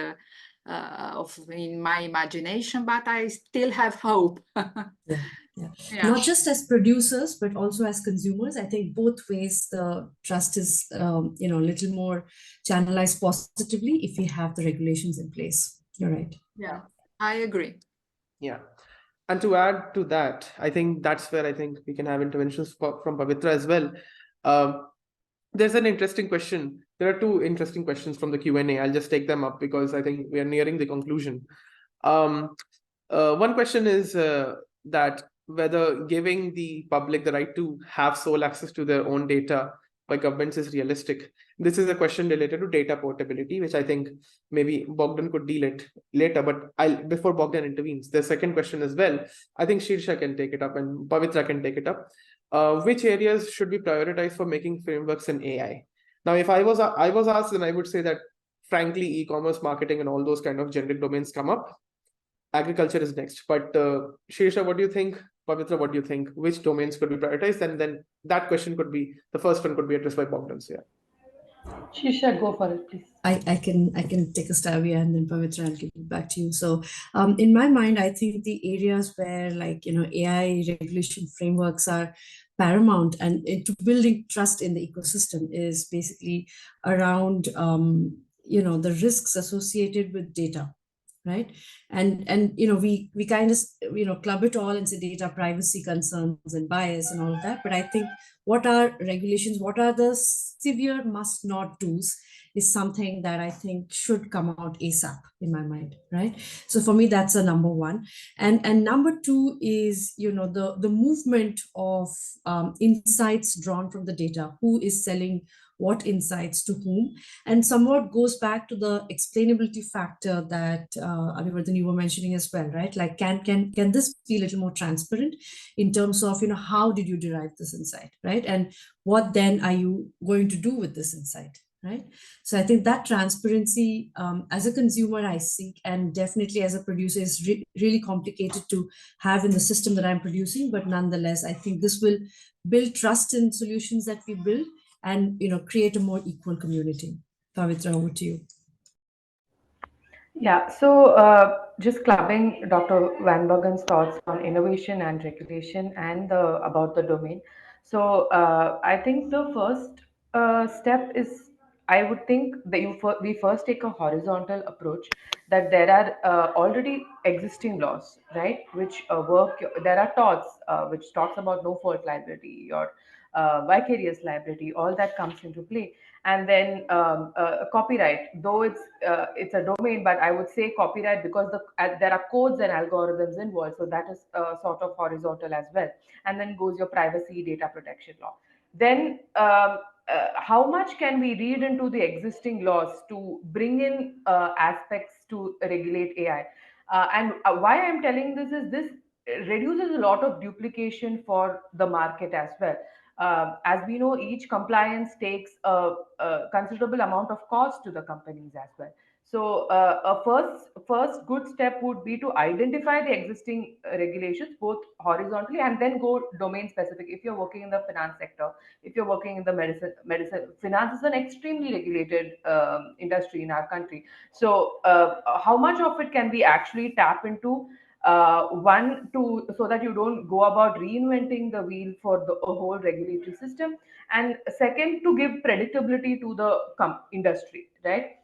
of in my imagination, but I still have hope. Yeah. Not just as producers, but also as consumers. I think both ways the trust is, a little more channelized positively if we have the regulations in place. You're right. Yeah, I agree. Yeah. And to add to that, I think that's where I think we can have interventions from Pavitra as well. There's an interesting question. There are two interesting questions from the Q&A. I'll just take them up because I think we are nearing the conclusion. One question is that whether giving the public the right to have sole access to their own data by governments is realistic. This is a question related to data portability, which I think maybe Bogdan could deal it later, but before Bogdan intervenes, the second question as well, I think Shirsha can take it up and Pavitra can take it up. Which areas should be prioritized for making frameworks in AI? Now, if I was asked, then I would say that frankly, e-commerce, marketing, and all those kind of generic domains come up. Agriculture is next. But Shirsha, what do you think? Pavitra, what do you think? Which domains could be prioritized? And then that question could be, the first one could be addressed by Bogdan. So yeah. Shisha, go for it, please. I can take a stab here, and then Pavitra, I'll give it back to you. So in my mind, I think the areas where AI regulation frameworks are paramount and into building trust in the ecosystem is basically around the risks associated with data. Right. And we kind of club it all and say data privacy concerns and bias and all of that. But I think what are regulations, what are the severe must not do's is something that I think should come out ASAP in my mind. Right. So for me, that's a number one. And number two is, the movement of insights drawn from the data, who is selling what insights to whom, and somewhat goes back to the explainability factor that Abhivardhan, you were mentioning as well, right? Like, can this be a little more transparent in terms of, how did you derive this insight, right? And what then are you going to do with this insight, right? So I think that transparency as a consumer I seek, and definitely as a producer is really complicated to have in the system that I'm producing, but nonetheless, I think this will build trust in solutions that we build and create a more equal community. Pavitra, over to you. Yeah, so just clubbing Dr. Van Bergen's thoughts on innovation and regulation and about the domain. So I think the first step is, I would think that we first take a horizontal approach, that there are already existing laws, right, which work. There are torts which talks about no fault liability or vicarious liability, all that comes into play. And then copyright, though it's a domain, but I would say copyright because there are codes and algorithms involved, so that is sort of horizontal as well. And then goes your privacy, data protection law. Then how much can we read into the existing laws to bring in aspects to regulate AI? And why I'm telling this reduces a lot of duplication for the market as well. As we know, each compliance takes a considerable amount of cost to the companies as well. So a first good step would be to identify the existing regulations, both horizontally and then go domain specific. If you're working in the finance sector, if you're working in the medicine, finance is an extremely regulated industry in our country. So how much of it can we actually tap into? So that you don't go about reinventing the wheel for the whole regulatory system, and second, to give predictability to the industry, right?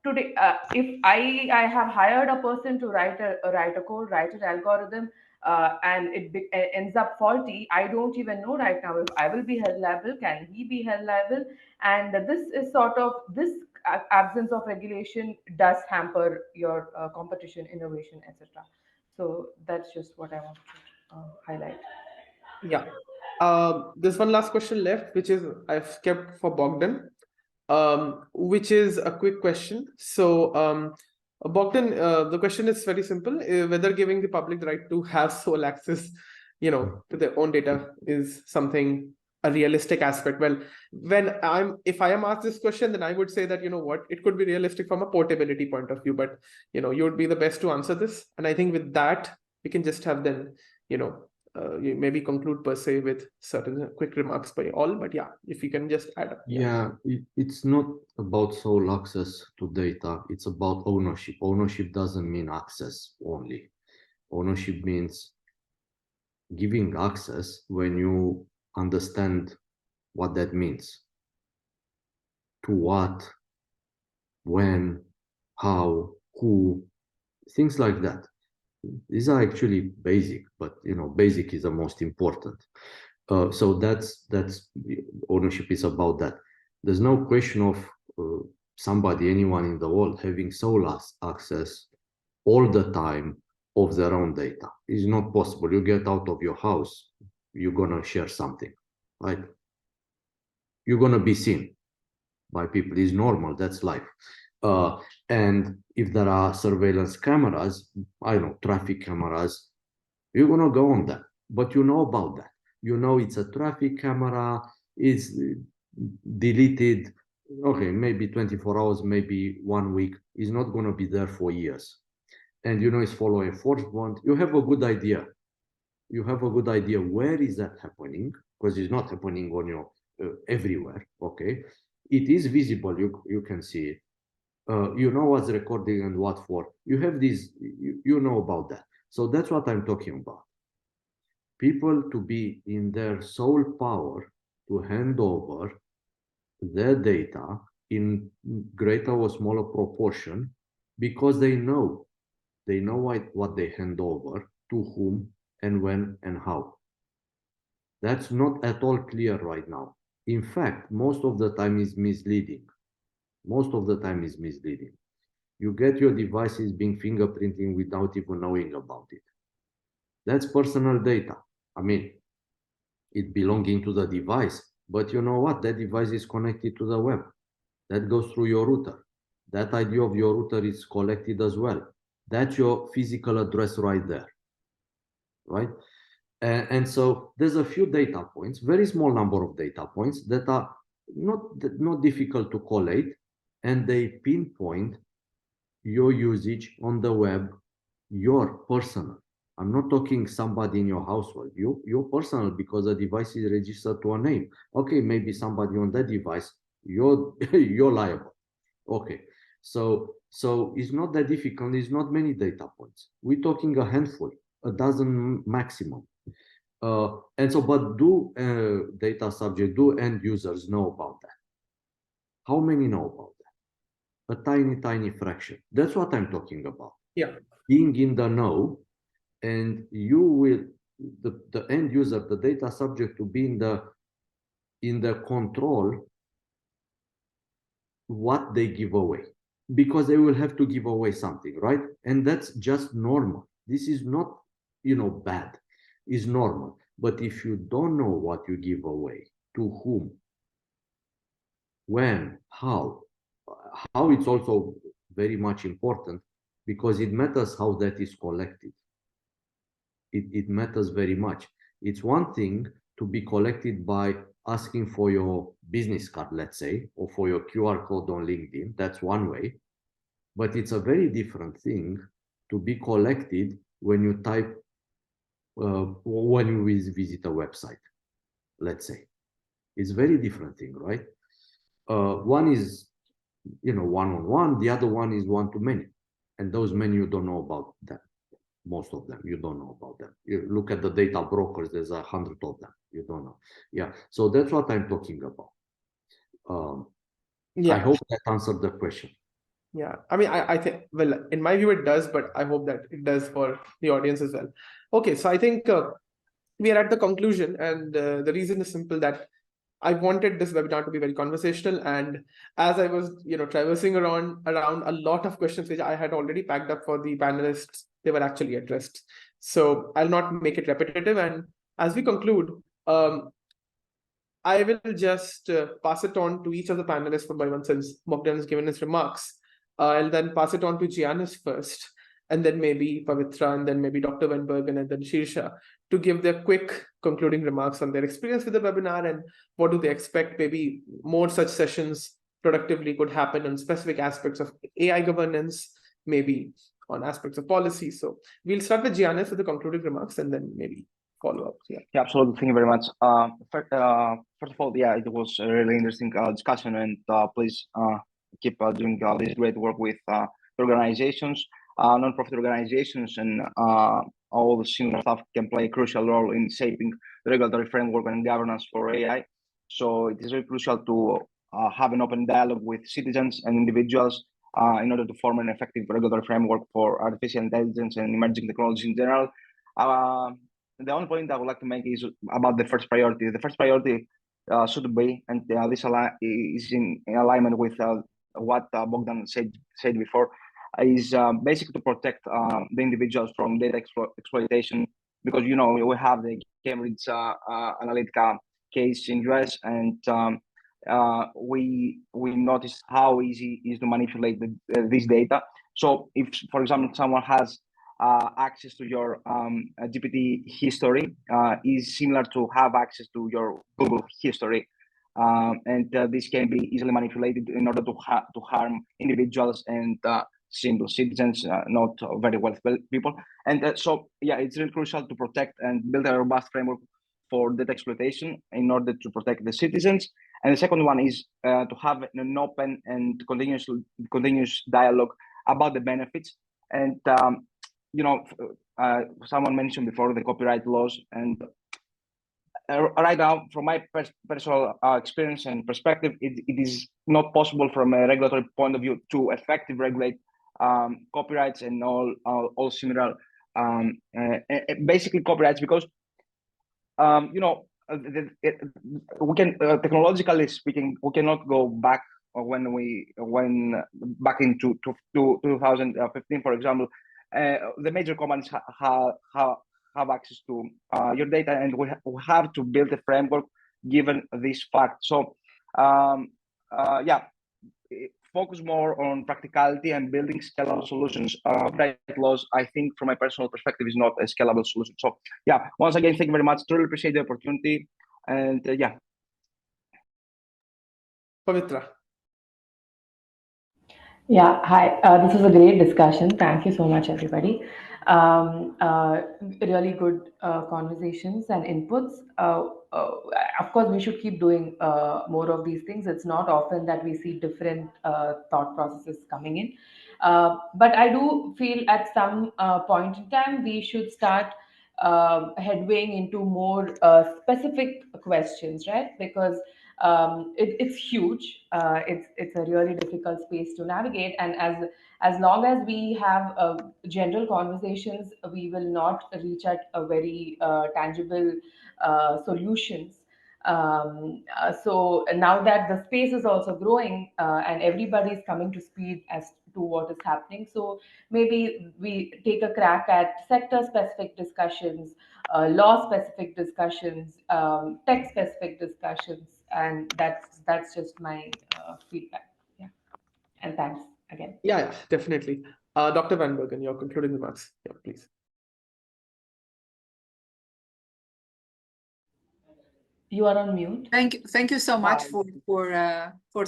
Today, if I have hired a person to write a code, write an algorithm, and it ends up faulty, I don't even know right now if I will be held liable, can he be held liable? And this is sort of this absence of regulation does hamper your competition, innovation, etc. So that's just what I wanted to highlight. Yeah. There's one last question left, which is I've kept for Bogdan, which is a quick question. So Bogdan, the question is very simple: whether giving the public the right to have sole access, to their own data is something a realistic aspect. Well, if I am asked this question, then I would say that it could be realistic from a portability point of view, but you would be the best to answer this. And I think with that we can just have then you maybe conclude per se with certain quick remarks by all, but yeah, if you can just add up. Yeah, it's not about sole access to data, it's about ownership. Ownership doesn't mean access only. Ownership means giving access when you understand what that means. To what, when, how, who, things like that. These are actually basic, but basic is the most important. So that's ownership is about that. There's no question of somebody, anyone in the world having sole access all the time of their own data. It's not possible. You get out of your house, you're gonna share something, right? You're gonna be seen by people. It's normal. That's life. And if there are surveillance cameras, I know, traffic cameras, you're gonna go on that, but you know about that. You know it's a traffic camera, it's deleted, okay, maybe 24 hours, maybe 1 week, it's not gonna be there for years. And it's follow enforcement. You have a good idea. You have a good idea where is that happening, because it's not happening on your everywhere, okay? It is visible, you can see it. You know what's recording and what for. You have this, you know about that. So that's what I'm talking about. People to be in their sole power to hand over their data in greater or smaller proportion, because they know what they hand over, to whom and when and how. That's not at all clear right now. In fact, most of the time is misleading. Most of the time is misleading. You get your devices being fingerprinting without even knowing about it. That's personal data. I mean, it belonging to the device, but you know what? That device is connected to the web. That goes through your router. That ID of your router is collected as well. That's your physical address right there, right? And so there's a few data points, very small number of data points that are not difficult to collate, and they pinpoint your usage on the web, your personal. I'm not talking somebody in your household, your personal, because the device is registered to a name. Okay, maybe somebody on that device, you're liable. Okay, so it's not that difficult. It's not many data points. We're talking a handful, a dozen maximum. And so, but do data subject, do end users know about that? How many know about that? A tiny fraction. That's what I'm talking about. Yeah. Being in the know, and you will, the end user, the data subject, to be in the control what they give away, because they will have to give away something, right? And that's just normal. This is not, bad. It's normal. But if you don't know what you give away, to whom, when, how it's also very much important, because it matters how that is collected. It matters very much. It's one thing to be collected by asking for your business card, let's say, or for your QR code on LinkedIn. That's one way. But it's a very different thing to be collected when you type, when you visit a website, let's say. It's a very different thing, right? One is, one-on-one, the other one is one-to-many. And those many, you don't know about them. Most of them, you don't know about them. You look at the data brokers, there's 100 of them. You don't know. Yeah, so that's what I'm talking about. Yeah. I hope that answered the question. Yeah, I mean, I think, well, in my view, it does, but I hope that it does for the audience as well. Okay, so I think we are at the conclusion, and the reason is simple, that I wanted this webinar to be very conversational, and as I was, traversing around a lot of questions which I had already packed up for the panelists, they were actually addressed. So I'll not make it repetitive, and as we conclude, I will just pass it on to each of the panelists one by one, since Mogdan has given his remarks. I'll then pass it on to Giannis first, and then maybe Pavitra, and then maybe Dr. Van Bergen, and then Shirsha, to give their quick concluding remarks on their experience with the webinar and what do they expect. Maybe more such sessions productively could happen on specific aspects of AI governance, maybe on aspects of policy. So we'll start with Giannis with the concluding remarks, and then maybe follow-ups. Yeah. Yeah, absolutely. Thank you very much. First of all, yeah, it was a really interesting discussion, and please keep doing this great work with organizations, non-profit organizations, and all the similar stuff can play a crucial role in shaping the regulatory framework and governance for AI. So it is very crucial to have an open dialogue with citizens and individuals in order to form an effective regulatory framework for artificial intelligence and emerging technologies in general. The only point I would like to make is about the first priority. The first priority should be, and this is in alignment with what Bogdan said before, is basically to protect the individuals from data exploitation, because we have the Cambridge Analytica case in US, and we notice how easy it is to manipulate this data. So if, for example, someone has access to your GPT history, is similar to have access to your Google history. And this can be easily manipulated in order to harm individuals and simple citizens, not very wealthy people. And so, yeah, it's really crucial to protect and build a robust framework for data exploitation in order to protect the citizens. And the second one is to have an open and continuous dialogue about the benefits. And someone mentioned before the copyright laws, and right now, from my personal experience and perspective, it is not possible from a regulatory point of view to effectively regulate copyrights and all similar basically copyrights, because we can technologically speaking, we cannot go back when back into 2015, for example. The major companies have access to your data, and we have to build a framework given this fact. So yeah, focus more on practicality and building scalable solutions. Copyright laws, I think, from my personal perspective, is not a scalable solution. So yeah, once again, thank you very much. Truly appreciate the opportunity, and yeah. Pavitra. Yeah, hi. This was a great discussion. Thank you so much, everybody. Really good conversations and inputs. Of course, we should keep doing more of these things. It's not often that we see different thought processes coming in. But I do feel at some point in time, we should start headwaying into more specific questions, right? Because it's huge. It's a really difficult space to navigate, and as long as we have general conversations, we will not reach at a very tangible solutions. So now that the space is also growing and everybody is coming to speed as to what is happening, so maybe we take a crack at sector-specific discussions, law-specific discussions, tech-specific discussions, and that's just my feedback. Yeah, and thanks again. Yeah, definitely. Dr. Van Bergen, your concluding remarks. Yeah, please. You are on mute. Thank you so much for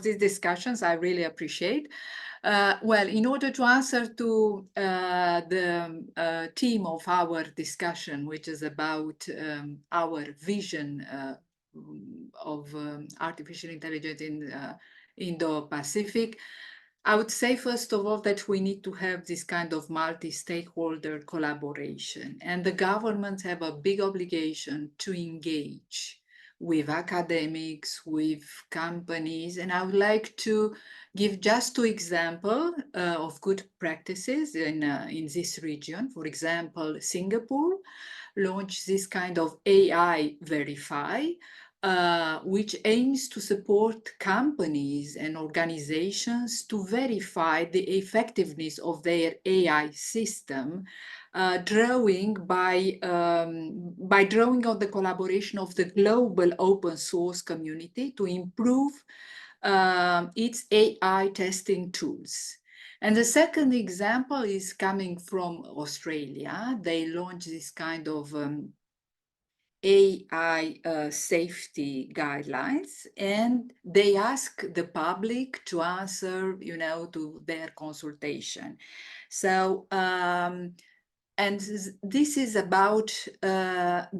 these discussions. I really appreciate. Well, in order to answer to the theme of our discussion, which is about our vision of artificial intelligence in Indo-Pacific, I would say, first of all, that we need to have this kind of multi-stakeholder collaboration, and the governments have a big obligation to engage with academics, with companies. And I would like to give just two examples of good practices in this region. For example, Singapore launched this kind of AI Verify, which aims to support companies and organizations to verify the effectiveness of their AI system, drawing on the collaboration of the global open source community to improve its AI testing tools. And the second example is coming from Australia. They launched this kind of AI safety guidelines, and they ask the public to answer, to their consultation. So And this is about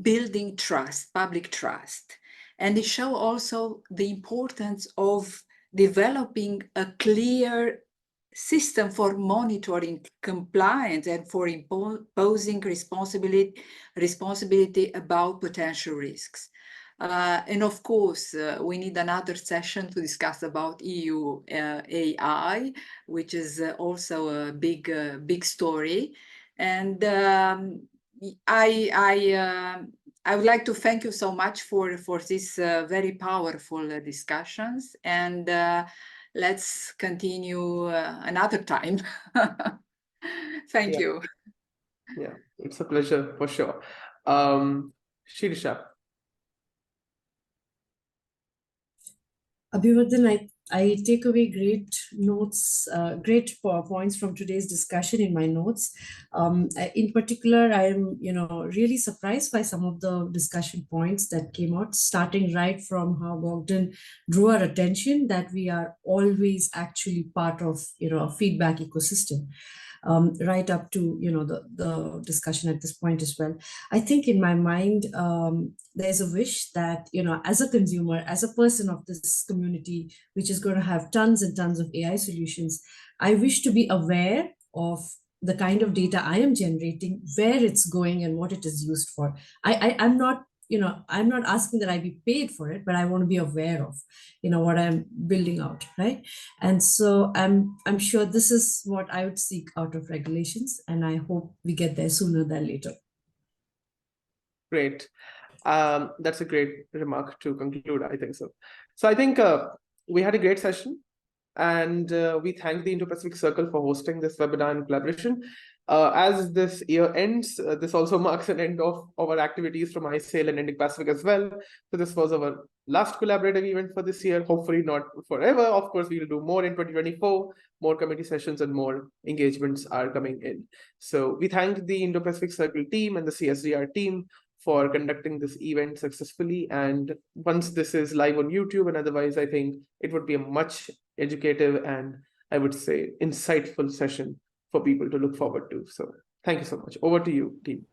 building trust, public trust. And it shows also the importance of developing a clear system for monitoring compliance and for imposing responsibility about potential risks. And of course, we need another session to discuss about EU AI, which is also a big story. And I would like to thank you so much for these very powerful discussions, and let's continue another time. Thank you. Yeah, it's a pleasure for sure. Shirisha. Abhivardhan, I take away great notes, great points from today's discussion in my notes. In particular, I am, really surprised by some of the discussion points that came out, starting right from how Bogdan drew our attention that we are always actually part of, a feedback ecosystem. Right up to the discussion at this point as well. I think in my mind there's a wish that as a consumer, as a person of this community which is going to have tons and tons of AI solutions, I wish to be aware of the kind of data I am generating, where it's going and what it is used for. I'm not I'm not asking that I be paid for it, but I want to be aware of what I'm building out, right? And so I'm sure this is what I would seek out of regulations, and I hope we get there sooner than later. Great. That's a great remark to conclude, I think so. So I think we had a great session, and we thank the Indo-Pacific Circle for hosting this webinar in collaboration. As this year ends, this also marks an end of our activities from ISAIL and Indic Pacific as well. So this was our last collaborative event for this year, hopefully not forever. Of course, we will do more in 2024, more committee sessions and more engagements are coming in. So we thank the Indo-Pacific Circle team and the CSDR team for conducting this event successfully. And once this is live on YouTube and otherwise, I think it would be a much educative and I would say insightful session for people to look forward to. So thank you so much. Over to you, team.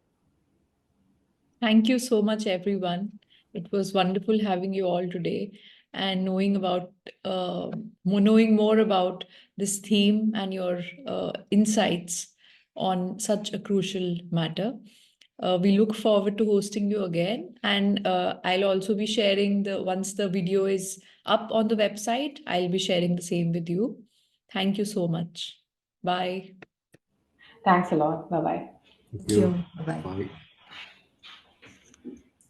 Thank you so much, everyone. It was wonderful having you all today and knowing more about this theme and your insights on such a crucial matter. We look forward to hosting you again, and I'll also be sharing once the video is up on the website, I'll be sharing the same with you. Thank you so much. Bye. Thanks a lot. Bye-bye. Thank you. Bye-bye. Bye.